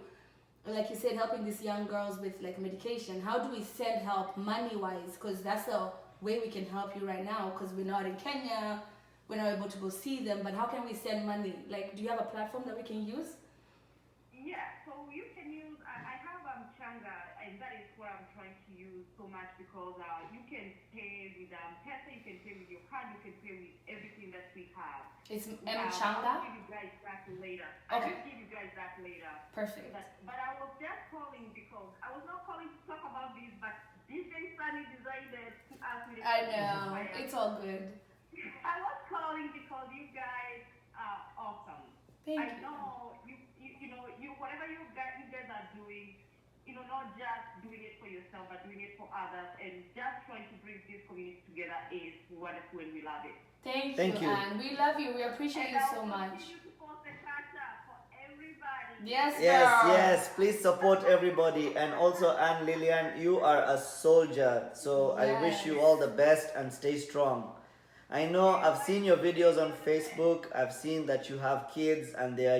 Like you said, helping these young girls with like medication. How do we send help money-wise? Because that's the way we can help you right now, because we're not in Kenya, we're not able to go see them, but how can we send money? Like, do you have a platform that we can use? Yeah, so you can use, I have Changa, and that is what I'm trying to use so much, because you can pay with Pesa, you can pay with your card, you can pay with everything that we have. It's I'll Changa? give you guys that later. Okay. I'll give you guys that later. Perfect. But I was just calling because I was not calling to talk about this, but DJ Sunny decided to ask me. I know, it's all good. I was calling because you guys are awesome. Thank I you. know you whatever you guys are doing, not just doing it for yourself, but doing it for others, and just trying to bring this community together is wonderful, and we love it. Thank you, Anne. We love you. We appreciate you so much. Continue to post the culture for everybody. Yes, Yes, girl. yes. Please support everybody. And also, Anne Lillian, you are a soldier. So I wish you all the best and stay strong. I know I've seen your videos on Facebook. I've seen that you have kids, and they are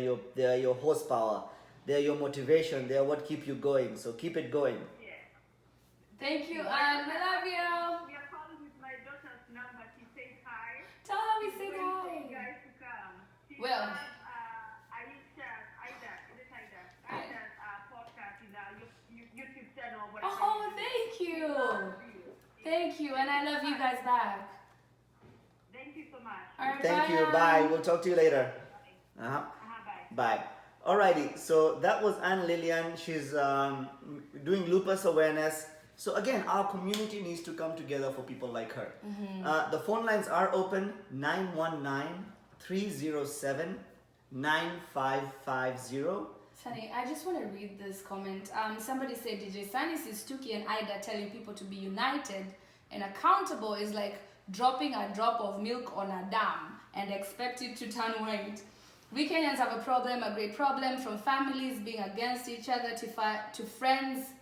your horsepower. They are your motivation. They are what keep you going. So keep it going. Yeah. Thank you, Anne. We love you. We are calling with my daughter's number. She says hi. Tell her we said Waiting for hi. you guys to come. She Well. has Aida's podcast in our YouTube channel. Whatever Oh, you do. thank you. Love you. Thank you, and I love you guys back. Thank you so much. All right, Thank you. Anne. Bye. We'll talk to you later. Bye. Bye. Alrighty, so that was Anne Lillian. She's doing lupus awareness. So again, our community needs to come together for people like her. The phone lines are open, 919-307-8255. 9550. Sunny, I just want to read this comment. Somebody said DJ Sistuki and Ida telling people to be united and accountable is like dropping a drop of milk on a dam and expect it to turn white. We Kenyans have a problem, a great problem, from families being against each other to friends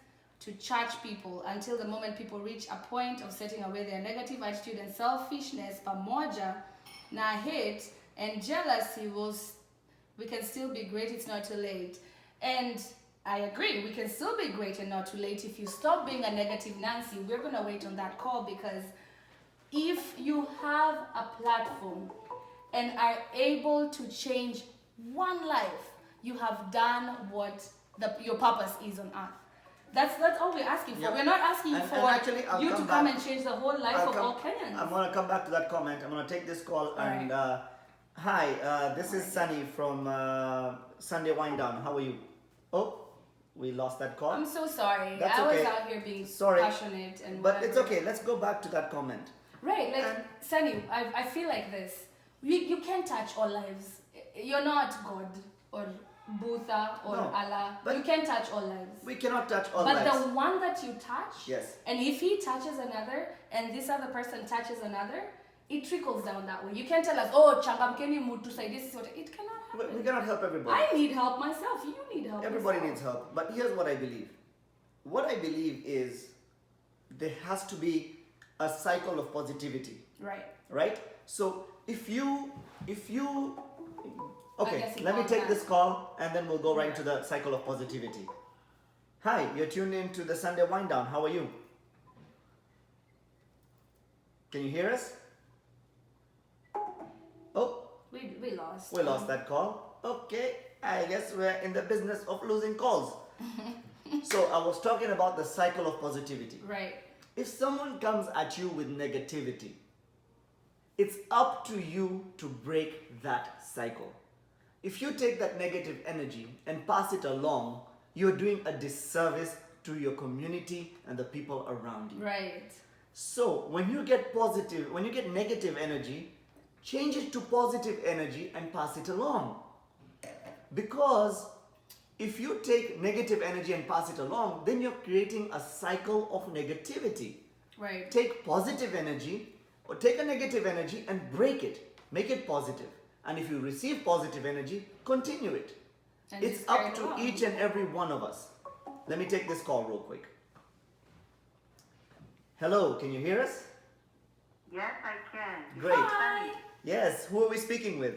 to church people, until the moment people reach a point of setting away their negative attitude and selfishness, pamoja na hate and jealousy, we can still be great, it's not too late. And I agree, we can still be great and not too late. If you stop being a negative Nancy, we're going to wait on that call, because if you have a platform and are able to change one life, you have done what your purpose is on earth. That's all we're asking for. Yep. We're not asking for actually, you to come and change the whole life of all Kenyans. I'm going to come back to that comment. I'm going to take this call. And hi, this is Sunny from Sunday Wind Down. How are you? Oh, we lost that call. I'm so sorry. That's I okay. was out here being passionate and but whatever. it's okay. Let's go back to that comment. Right, like Sunny, I feel like this. You can't touch all lives. You're not God or Buddha or Allah. But you can't touch all lives. We cannot touch all but lives. the one that you touch, yes. And if he touches another and this other person touches another, it trickles down that way. You can't tell us, oh, changamkeni mutu saidie sisi wote. It cannot happen. We cannot help everybody. I need help myself. You need help. Everybody needs help. But here's what I believe. What I believe is there has to be a cycle of positivity. Right. Right? So if you okay, let me take that. this call and then we'll go right into the cycle of positivity. Hi, you're tuned in to the Sunday Wind Down. How are you? Can you hear us? Oh, we lost. we lost that call. Okay, I guess we're in the business of losing calls. So I was talking about the cycle of positivity. Right. If someone comes at you with negativity, it's up to you to break that cycle. If you take that negative energy and pass it along, you're doing a disservice to your community and the people around you. Right. So when you get negative energy, change it to positive energy and pass it along. Because if you take negative energy and pass it along, then you're creating a cycle of negativity. Right. Take positive energy or take a negative energy and break it. Make it positive. And if you receive positive energy, continue it. And it's up to each and every one of us. Let me take this call real quick. Hello, can you hear us? Yes, I can. Great. Hi. Yes, who are we speaking with?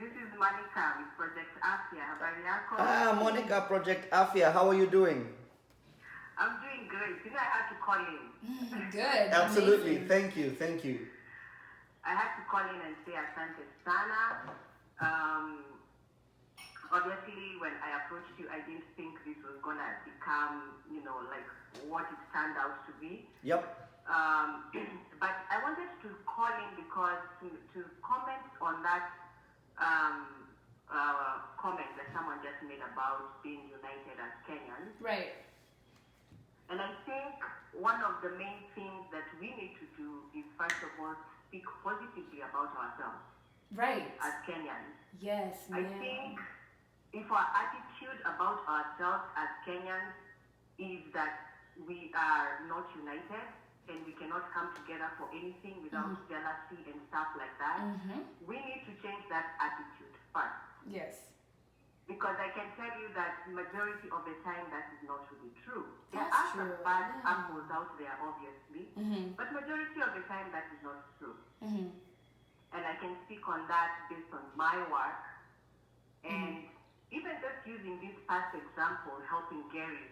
This is Monica with Project Afia. Habari yako? Monica, Project Afia. How are you doing? I'm doing great. You know, I had to call in. Good. Absolutely. Amazing. Thank you. I had to call in and say asante sana. Obviously, when I approached you, I didn't think this was going to become, like what it turned out to be. Yep. But I wanted to call in because to comment on that comment that someone just made about being united as Kenyans. Right. And I think one of the main things that we need to do is, first of all, speak positively about ourselves. Right. As Kenyans. Yes, I think if our attitude about ourselves as Kenyans is that we are not united and we cannot come together for anything without jealousy and stuff like that, we need to change that attitude first. Yes. Because I can tell you that majority of the time that is not really true. There That's are true. some bad apples out there, obviously, but majority of the time that is not true. And I can speak on that based on my work. And even just using this past example, helping Gary,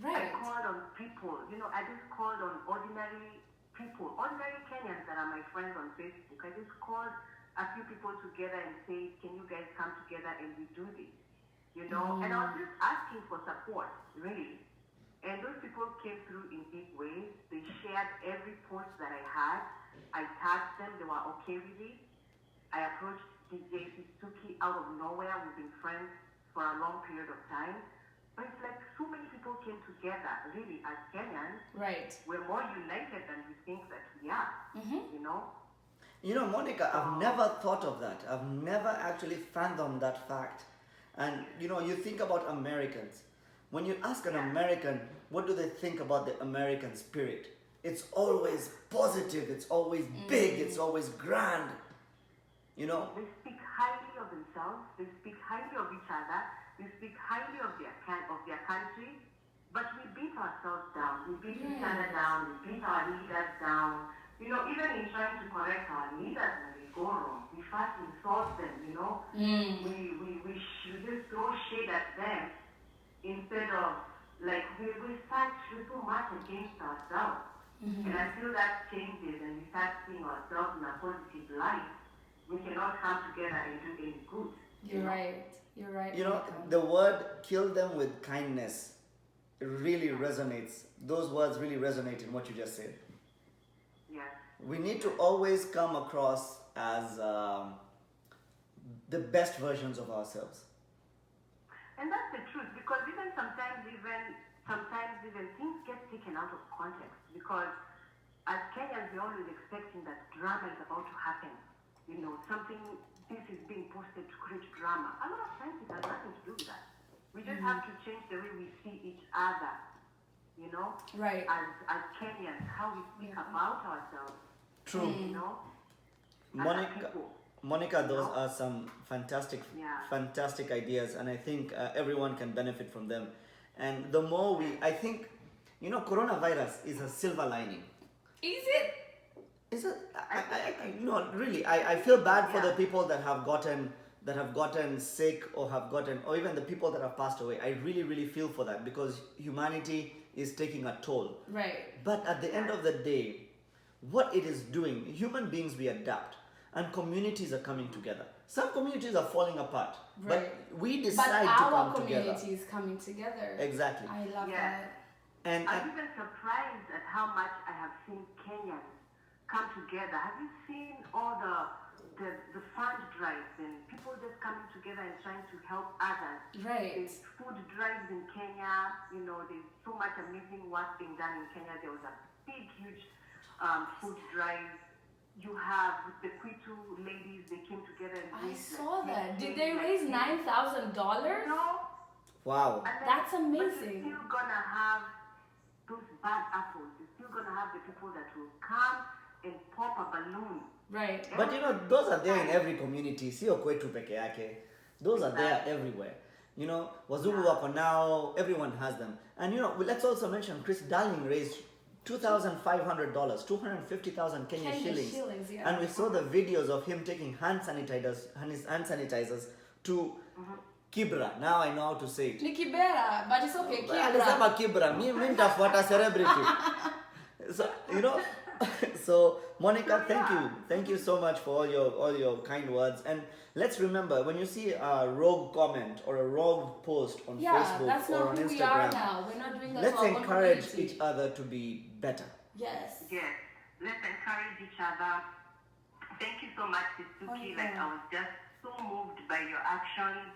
Right. I called on people, I just called on ordinary people, ordinary Kenyans that are my friends on Facebook. I just called a few people together and say, can you guys come together and we do this? And I was just asking for support, really. And those people came through in big ways. They shared every post that I had. I tagged them. They were okay with it. I approached DJ Sistuki out of nowhere. We've been friends for a long period of time. But it's like so many people came together, really, as Kenyans. Right. We're more united than we think that we are, You know, Monica, I've never thought of that. I've never actually fathomed that fact. And you know, you think about Americans. When you ask an American, what do they think about the American spirit? It's always positive, it's always big, it's always grand. You know? They speak highly of themselves, they speak highly of each other, they speak highly of their country, but we beat ourselves down, we beat each other down, we beat our leaders down. You know, even in trying to correct our leaders when they go wrong, we first insult them, you know? We should just throw shade at them instead of, like, we're so much against ourselves. And until that changes and we start seeing ourselves in a positive light, we cannot come together and do any good. You're right. You're right. You know, Monica. the word kill them with kindness really resonates. Those words really resonate in what you just said. Yes. We need to always come across as the best versions of ourselves. And that's the truth, because sometimes things get taken out of context, because as Kenyans we're always expecting that drama is about to happen. You know, this is being posted to create drama. A lot of times it has nothing to do with that. We just have to change the way we see each other, you know? Right. As Kenyans, how we speak about ourselves. True. You know? As a people. Monica, those are some fantastic ideas, and I think everyone can benefit from them. And the more I think, you know, coronavirus is a silver lining. Is it? Is it? No, really. I feel bad for the people that have gotten sick or even the people that have passed away. I really, really feel for that, because humanity is taking a toll. Right. But at the end of the day, what it is doing, human beings, we adapt, and communities are coming together. Some communities are falling apart, but we decide to come together. Our community is coming together. Exactly. I love that. And I'm even surprised at how much I have seen Kenyans come together. Have you seen all the fund drives and people just coming together and trying to help others? Right. There's food drives in Kenya. You know, there's so much amazing work being done in Kenya. There was a big, huge food drive. You have with the Kwitu ladies, they came together and I raised, saw like, that. Did they raise $9,000? No. wow. And then, That's but amazing. you're still gonna have those bad apples. You're still gonna have the people that will come and pop a balloon. Right. But you know, those are there in every community. Sio kwetu peke yake. Those are there everywhere. You know, Wazungu wako now, everyone has them. And you know, let's also mention Chris Darling raised $2,500, 250,000 Kenya shillings. Yeah. And we saw the videos of him taking hand sanitizers to Kibra. Now I know how to say it. Ni Kibera, but it's okay. Alisema Kibra. Mimi nitafuata celebrity. So, you know, so Monica, thank you so much for all your kind words. And let's remember, when you see a rogue comment or a rogue post on Facebook that's not or on who Instagram, we are now. We're not doing that. let's to our own encourage community. each other to be better. Yes. Yes. Let's encourage each other. Thank you so much, Sistuki. Like, I was just so moved by your actions.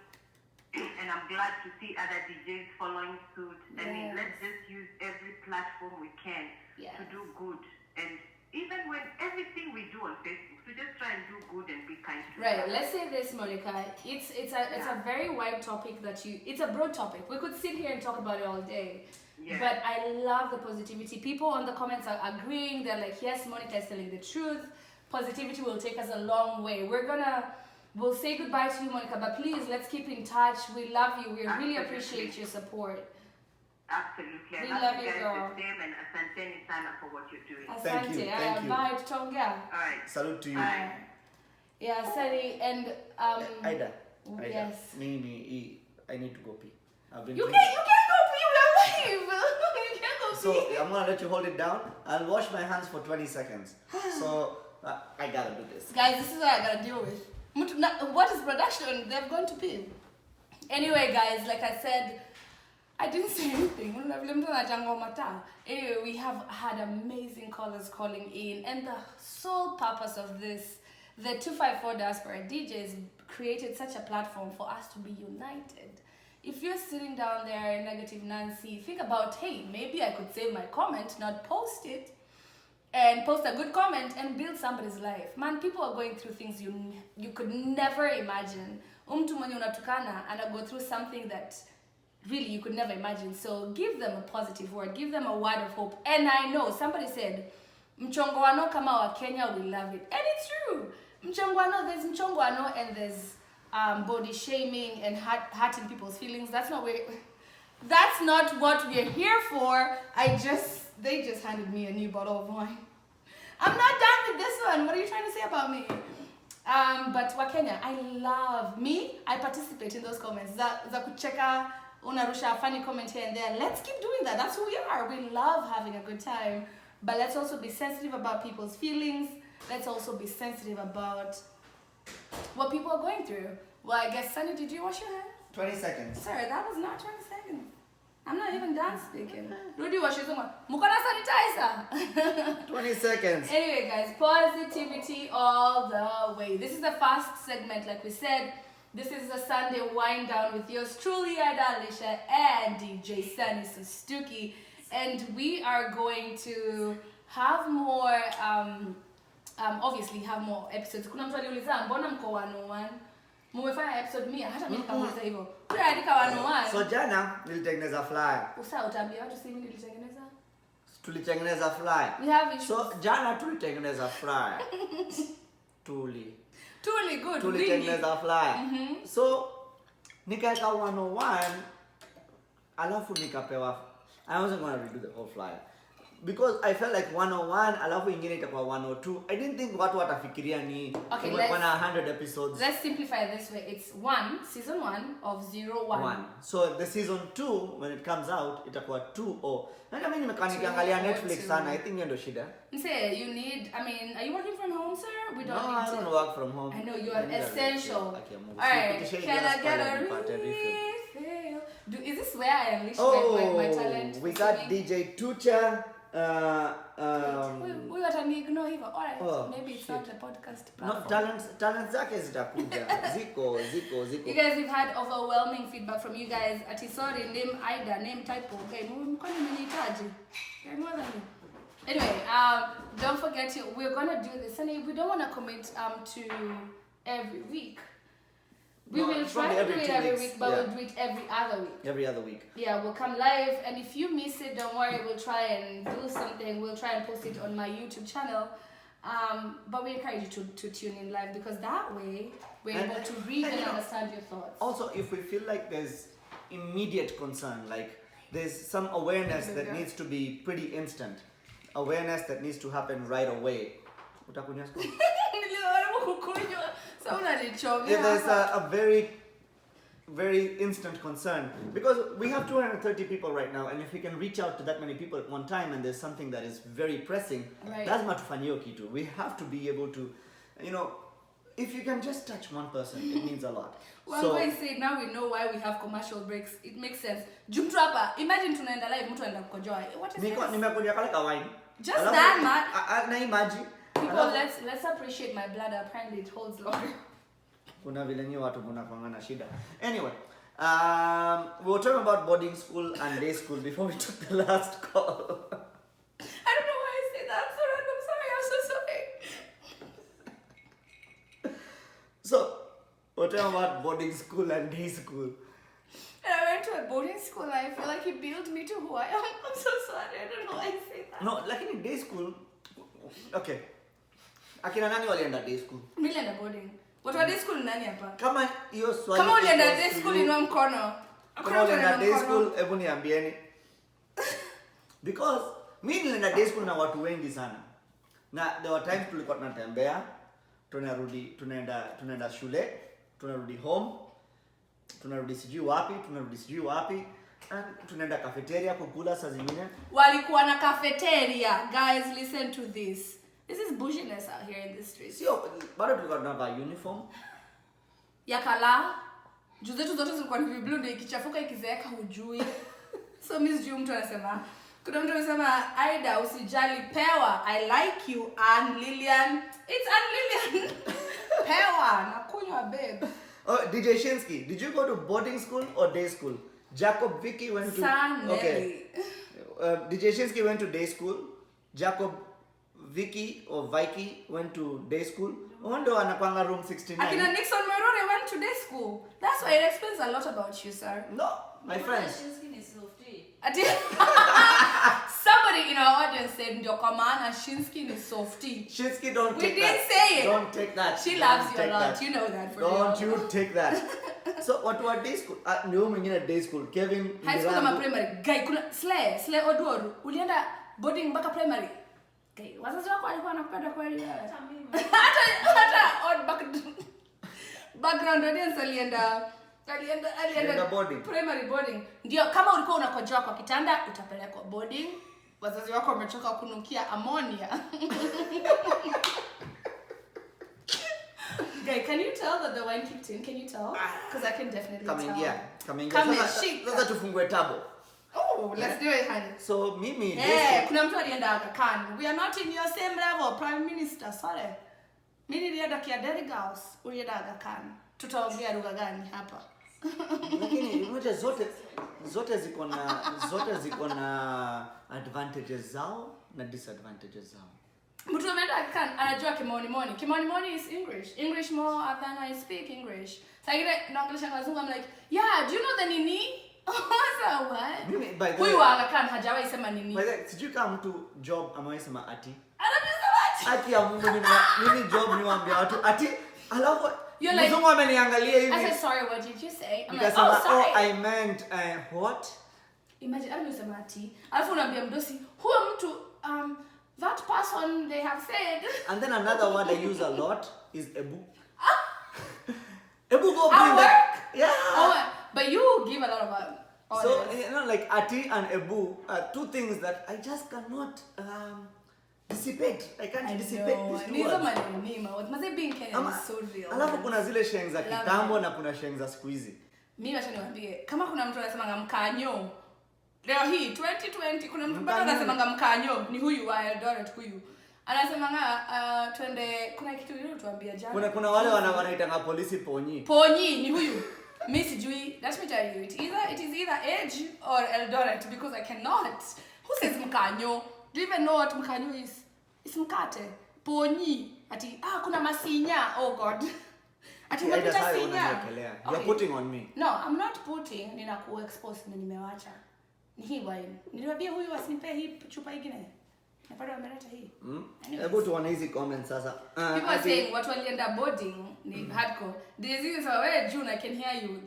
And I'm glad to see other DJs following suit. I mean, let's just use every platform we can to do good. And even when everything we do on Facebook, so just try and do good and be kind to Right. Let's say this, Monica. It's a very wide topic it's a broad topic. We could sit here and talk about it all day. Yeah. But I love the positivity. People on the comments are agreeing. They're like, yes, Monica is telling the truth. Positivity will take us a long way. We'll say goodbye to you, Monica, but please, let's keep in touch. We love you. We really appreciate your support. Absolutely. We I love you you, guys girl. the same, and asanteni sana for what you're doing. Thank you, thank you. Bye, tutaongea. All right. Salute to you. Yeah, Sally, and Aida. yes. I need to go pee. I've been You drinking. can't go pee. We're live. You can't go pee. So I'm gonna let you hold it down. I'll wash my hands for 20 seconds. So I gotta do this. Guys, this is what I gotta deal with. What is production? They've gone to pee. Anyway, guys, like I said, I didn't say anything. Anyway, we have had amazing callers calling in, and the sole purpose of this, the 254 Diaspora DJs created such a platform for us to be united. If you're sitting down there in Negative Nancy, think about, hey, maybe I could save my comment, not post it, and post a good comment and build somebody's life. Man, people are going through things you could never imagine. Mtu mwenye unatukana and go through something that really you could never imagine. So give them a positive word, give them a word of hope. And I know somebody said, mchongwano kama wa Kenya, we love it. And it's true. Mchongwano, there's mchongwano and there's body shaming and hurting people's feelings. That's not what we're here for. They just handed me a new bottle of wine. I'm not done with this one. What are you trying to say about me? But Wakenya, I participate in those comments. Za kucheka, unarusha a funny comment here and there. Let's keep doing that. That's who we are. We love having a good time. But let's also be sensitive about people's feelings. Let's also be sensitive about what people are going through. Well, I guess, Sunny, did you wash your hands? 20 seconds. Sorry, that was not 20 seconds. I'm not even done speaking. Rudy, wash your hands. Mukona sanitizer. 20 seconds. Anyway, guys, positivity all the way. This is the first segment, like we said. This is a Sunday wind down with yours truly, Ada Alicia and DJ Sistuki. And we are going to have more, obviously have more episodes. Kuna mtu aliuliza, mbona mko 101? Mumefanya episode 100, hata mimi nikamuuliza hivyo. Kuna andika 101. So jana nilitengeneza flyer. Usa utaambia watu si mimi nilitengeneza? Tulitengeneza flyer. We have issues. So jana tulitengeneza flyer. Good. Tulitengeneza flyer. So nikaeka 101 alafu nikapewa. I wasn't going to redo the whole flyer because I felt like 101 alafu ingine itakuwa 102. I didn't think watu watafikiria ni kuna 100 episodes. Let's simplify this way. It's season 1 of 01. So the season 2 when it comes out itakuwa 20. Na mimi nimeangalia Netflix sana. I think ndio shida. Say you need, are you working from home, sir? We don't No, need I don't work from home. I know you are essential. Alright, can I get a refill? Is this where I unleash my talent? We got DJ Tucha. We got an ignore him. Alright, maybe it's not the podcast platform. No, talents zake zitakuja. Ziko. You guys, we've had overwhelming feedback from you guys. Sorry, name Ida, name typo. Okay, mkwani mnihitaji. Okay, more than me. Anyway, don't forget we're gonna do this. And we don't want to commit to every week. We will try to do it every week, but we'll do it every other week. Every other week. Yeah, we'll come live, and if you miss it, don't worry, we'll try and do something. We'll try and post it on my YouTube channel. But we encourage you to tune in live because that way we're able to read and understand your thoughts. Also, if we feel like there's immediate concern, like there's some awareness that needs to be pretty instant, awareness that needs to happen right away. If there's a very, very instant concern, because we have 230 people right now, and if we can reach out to that many people at one time and there's something that is very pressing, that's matufanyio kitu. We have to be able to, if you can just touch one person, it means a lot. Well, I say now we know why we have commercial breaks. It makes sense. Jumtu hapa, imagine tunaenda live, mtu anaenda kukojoa. What is this? Nimekuja kale kawaini. Just that, man. Na imagine. People, let's appreciate my bladder. Apparently it holds longer. Kuna vile nyi watu mnapangana shida. Anyway, we were talking about boarding school and day school before we took the last call. I don't know why I say that. I'm so random. Sorry. I'm so sorry. So, we're talking about boarding school and day school. And I went to a boarding school and I feel like he built me to who I am. I'm so sorry. I don't know why I say that. No, like in day school, okay. Akina nani walienda day school? Mimi nilienda boarding. Watu wa day school nani hapa? Kama hiyo swali. Kama ulienda day school inua mkono. Kama ulienda day school, hebu niambieni. Because mimi nilienda day school na watu wengi sana. Na there were times tulikuwa tunatembea, tunaenda shule, tunarudi home, tunarudi sijui wapi, and tunaenda cafeteria kukula saa zingine. Walikuwa na cafeteria. Guys, listen to this. This is bushiness out here in the streets. Sio, bado tulikuwa tunavaa uniform. Ya kala. Juu zetu zote zilikuwa ni blue ndio ikichafuka ikizeeka hujui. So mimi sijui mtu anasema. Kuna mtu anasema Aida usijali pewa. I like you Ann Lillian. It's Ann Lillian. Pewa nakunywa babe. Oh, DJ Shinsky, did you go to boarding school or day school? Jacob Vicky went to DJ DJ Shinsky went to day school. Jacob Vicky or Vicky went to day school. Ondo anakwanga room 69. Akina Nixon Merore went to day school. That's why it explains a lot about you, sir. No, my friends. Somebody in our audience said ndio kwa maana Shinsky is softy. Shinsky, don't We take didn't that. say it. Don't take that. She Don't loves you a take lot. that. You know that for Don't real. you take that. So what were day school? Ndio mwingine day school. Kevin High school ama Mirango. primary. Guy kuna Slay Oduoru. Ulienda boarding mpaka primary. Guy, wazazi wako walikuwa wanakupenda kweli wewe? Hata background audience alienda boarding. Primary boarding. Ndio kama ulikuwa unakojoa kwa kitanda utapelekwa boarding. Wazazi wako wamechoka kunukia ammonia. Guy, can you tell that the wine kicked in? Can you tell? Because I can definitely tell. Sasa tufungue tabo. Oh, let's do it, honey. So mimi Kuna mtu alienda Aga Khan. We are not in your same level, Prime Minister. Sorry. Mimi nilienda Kiadeli Girls. Ulienda Aga Khan. Tutaongea lugha gani hapa? Lakini moja zote ziko na advantages zao na disadvantages zao. Mtu ameenda Aga Khan anajua Kimonimoni. Kimonimoni is English. English more than I speak English. Sasa ile naongelesha wazungu, I'm like, "Yeah, do you know the nini?" So what? Mimi by the Huyu Aga Khan hajawahi sema nini. By the way, sijui kama mtu job amewahi sema ati. Anamsema Ati ya Mungu mimi job niwaambia watu ati alafu You're like, mzungu ameniangalia hivi. I said, sorry, what did you say? I'm like, Nikasema, sorry. I meant what? Imagine, I'm usema ati. Alafu unaambia mdosi, huyo mtu, that person they have said. And then another word I use a lot is ebu. Ebu go At bring work? that. Yeah. Oh, but you give a lot of So, like ati and ebu are two things that I just cannot dissipate. I can't dissipate these two Nizo words. maneno what must being in Kenya is so real. Alafu kuna zile sheng za kitambo na kuna sheng za siku hizi. Mimi acha niwaambie, kama kuna mtu anasema mkanyo. Leo hii 2020 kuna mtu bado anasema mkanyo, ni huyu wa Eldoret huyu. Anasema twende kuna kitu yule tuambia jana. Kuna wale wanaitanga polisi ponyi. Ponyi ni huyu. Mimi sijui, let me tell you, it is either Edge or Eldoret because I cannot. Who says mkanyo? Do you even know what mkanyo is? It's mkate. Ponyi. Ati kuna masinya. Oh God. Ati unapita sinya. You're putting on me. No, I'm not putting. Nina ku-expose na nimewacha. Ni hii wine. Niliwaambia huyu asinipe hii chupa ingine. Na bado ameleta hii. Hebu tuone hizi comments sasa. People are saying watu walienda boarding ni hardcore. There's even so where June I can hear you.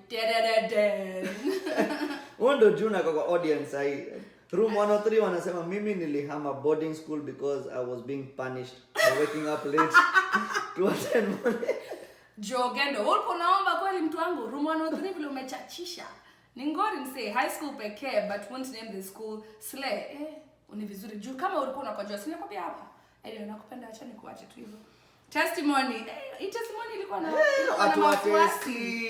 Wondo June kwa audience ai. Room 103 wanasema mimi nilihama boarding school because I was being punished for waking up late to attend morning. Jogendo, ulikuwa naomba kweli mtu wangu room 103 vile umechachisha. Ni ngori msee high school pekee but won't name the school Slay. Ni vizuri juu kama ulikuwa unakojua sina kwambia hapa. Ndio nakupenda, acha nikuache tu hivyo. Testimony. Hii testimony ilikuwa na wafuasi.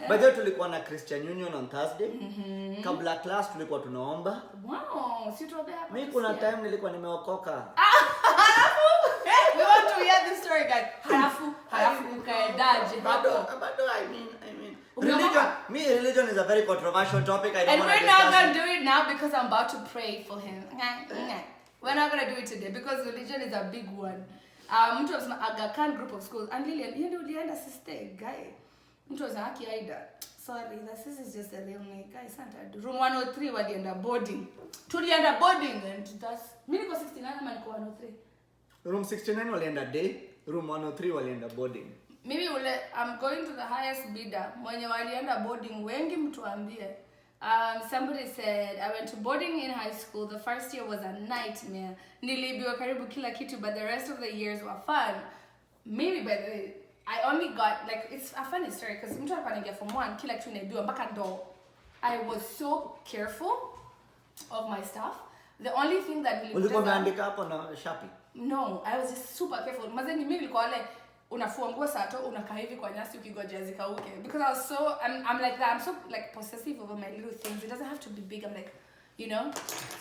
By the way tulikuwa na Christian Union on Thursday. Kabla class tulikuwa tunaomba. Wow, si tuombe hapa. Mimi kuna time nilikuwa nimeokoka. We want to hear this story guys. Halafu ukaendaje hapo? Bado I mean religion is a very controversial topic. I don't want to And we're discuss not going to do it now because I'm about to pray for him. We're not going to do it today because religion is a big one. Mtu was Aga Khan group of schools. And Lillian, you know, ulienda sister guy. Mtu was Aki Aida. Sorry, this is just a real name. Guys, room 103 walienda boarding. Tulienda boarding and that's mimi niko 69 ama niko 103. Room 69 walienda day, room 103 walienda boarding. Maybe I'm going to the highest bidder. Mwenye walienda boarding wengi mtuambie. Somebody said I went to boarding in high school. The first year was a nightmare. Nilibiwa karibu kila kitu, but the rest of the years were fun. Maybe by the way, I only got like it's a funny story because mtu alikuwa anaingia form 1 kila kitu naibiwa mpaka ndo. I was so careful of my stuff. The only thing that ulikuwa umeandika hapo na Sharpie? No, I was just super careful. Mazeni mimi nilikuwa like unafua nguo sato unakaa hivi kwa nyasi ukigojea zikauke because I was so I'm like that. I'm so like possessive over my little things. It doesn't have to be big. I'm like, you know.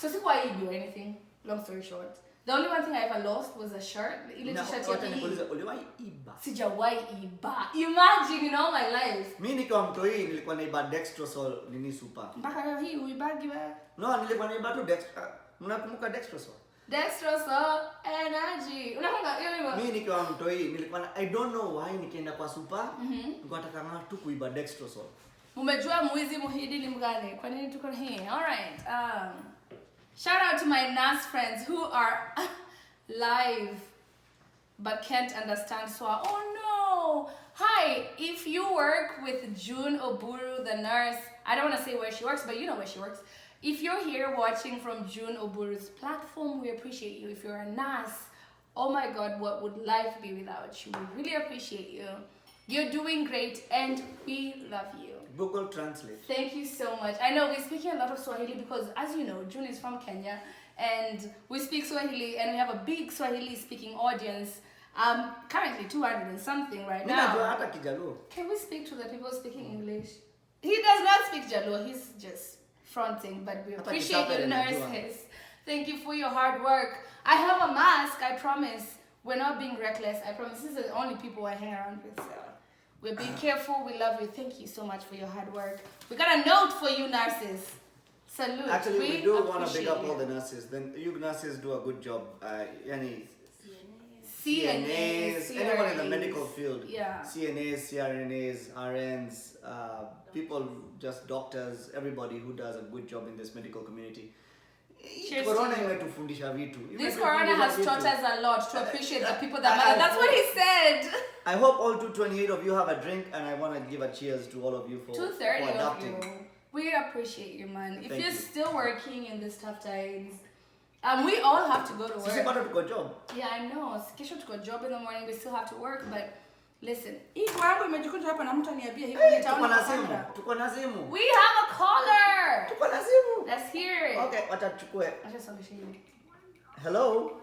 So sikuwaibi or anything. Long story short, the only one thing I ever lost was a shirt. Ile t-shirt ya nikuuliza uliwahi iba? Sijawahi iba. Imagine in all my life. Mimi nikiwa mtoi nilikuwa naiba Dextrosol nini super. Mpaka leo hii uibagi wewe? No, nilikuwa naiba tu Dextrosol. Mnakumbuka Dextrosol? Dextrose or energy. Unafunga hiyo hivyo. Mimi nikiwa mtoi nilikuwa I don't know why nikienda kwa super nilikuwa nataka tu kuiba dextrose. Umejua mwizi muhidi ni mgani? Kwa nini tuko hii? All right. Shout out to my nurse friends who are live but can't understand Swa. Oh no. Hi, if you work with June Oburu, the nurse, I don't want to say where she works, but you know where she works. If you're here watching from June Oburu's platform, we appreciate you. If you're a nurse, oh my God, what would life be without you? We really appreciate you. You're doing great and we love you. Google Translate. Thank you so much. I know we're speaking a lot of Swahili because, as you know, June is from Kenya and we speak Swahili and we have a big Swahili speaking audience. Currently 200 and something right now. Can we speak to the people speaking English? He does not speak Jaluo, he's just fronting, but we appreciate your nurses. Thank you for your hard work. I have a mask, I promise. We're not being reckless, I promise. This is the only people I hang around with, so we're being careful, we love you. Thank you so much for your hard work. We got a note for you nurses. Salute. Actually, we do want to big up all the nurses. Then you nurses do a good job. CNAs, anyone in the medical field. Yeah. CNAs, CRNAs, RNs, people, just doctors, everybody who does a good job in this medical community. Cheers Corona to you. imetufundisha vitu. This corona has taught us a lot to appreciate the people that matter. That's what he said. I hope all 228 of you have a drink, and I want to give a cheers to all of you for 230 of adapting. you. We appreciate you, man. If Thank you're you. still working in these tough times, we all have to go to Sisi work. bado tuko job. Yeah, I know. Kesho tuko job in the morning, we still have to work, but listen. Hii kwa yangu imejikunja hapa na mtu aniambia hivi nitaona kwa kamera. Tuko na simu. We have a caller. Tuko na simu. Let's hear it. Okay, watachukue. Acha songeshe hivi. Hello.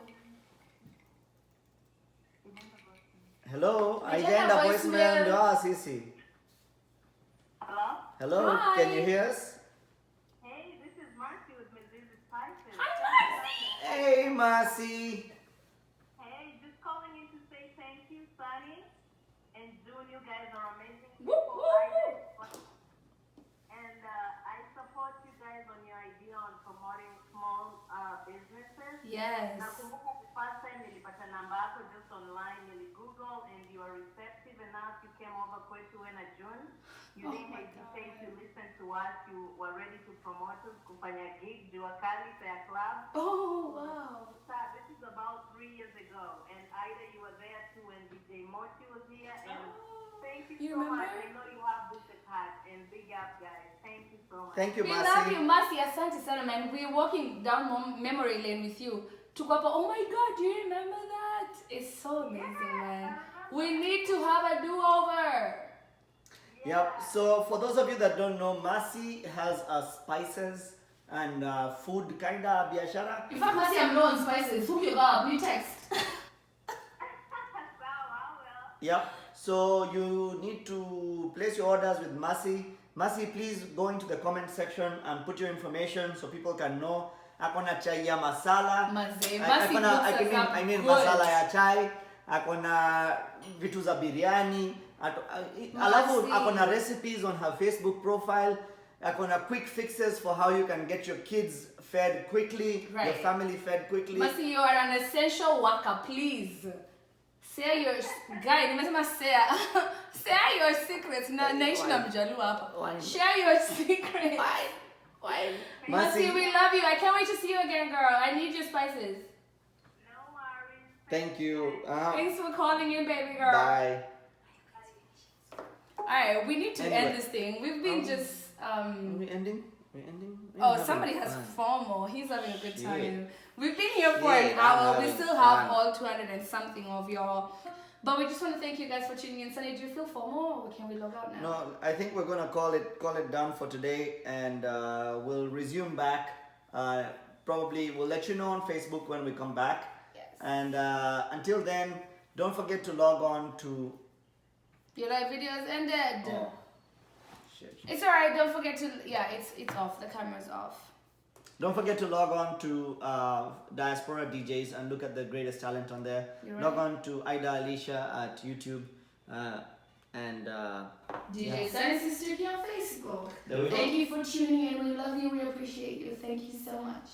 Hello. Haijaenda Haijaenda voicemail. voicemail ndio hawa sisi. Hello? Hello. Hi. Can you hear us? Hey, this is Marcy with Mrs. Spices. Hi, Marcy. Hey, Marcy. Hey, just calling in to say thank you, Sunny and June. You guys are amazing Woo, people. woo, And I support you guys on your idea on promoting small businesses. Yes. Nakumbuka the first time nilipata namba yako just online, Google, and you are receptive enough. You came over kwetu when June. You didn't hesitate to listen to us. You were ready to promote us. Kufanya gig, Jua Kali, Fair Club. Oh, wow. This is about 3 years ago, and Ida, you were there too when DJ Mochi was here. And thank you You so much. remember? I know you have this at heart, and big up, guys. Thank you so much. Thank you, We Marcy. love you, Mercy. Asante sana, man. We're walking down memory lane with you. Tuko hapa, oh my God, do you remember that? It's so amazing, man. We need to have a do-over. Yep. So for those of you that don't know, Marcy has spices and food kinda biashara. In fact, Mercy, I'm low on spices. Hook you up, you text. Yep. So you need to place your orders with Mercy. Mercy, please go into the comment section and put your information so people can know. Akona chai ya masala. Mazee, I mean masala ya chai. Akona vitu za biryani. Alafu akona recipes on her Facebook profile. Akona quick fixes for how you can get your kids fed quickly, Right. your family fed quickly. Mercy, you are an essential worker, please. Share your guy, nimesema share. Share your secrets. Naishi na mjaluo hapa. Share your secrets. Why? Mercy, we love you. I can't wait to see you again, girl. I need your spices. No worries. Thank you. Thanks for calling in, baby girl. Bye. Alright, we need to Anyway. end this thing. We've been just Are we ending? We're ending? We're Oh, having somebody has fun. FOMO. He's having a good time. Yeah. We've been here for Yeah, an hour. I'm We having still have fun. all 200 and something of y'all. But we just want to thank you guys for tuning in. Sunny, do you feel FOMO or can we log out now? No, I think we're gonna call it down for today, and we'll resume back. Probably we'll let you know on Facebook when we come back. Yes. And until then, don't forget to log on to. Your live videos ended. Oh, shit. It's alright. Don't forget to it's off. The camera's off. Don't forget to log on to Diaspora DJs and look at the greatest talent on there. You're Log right. on to Ida Alicia at YouTube and DJ Sistuki on Facebook. There we go. Thank you for tuning in. We love you. We appreciate you. Thank you so much.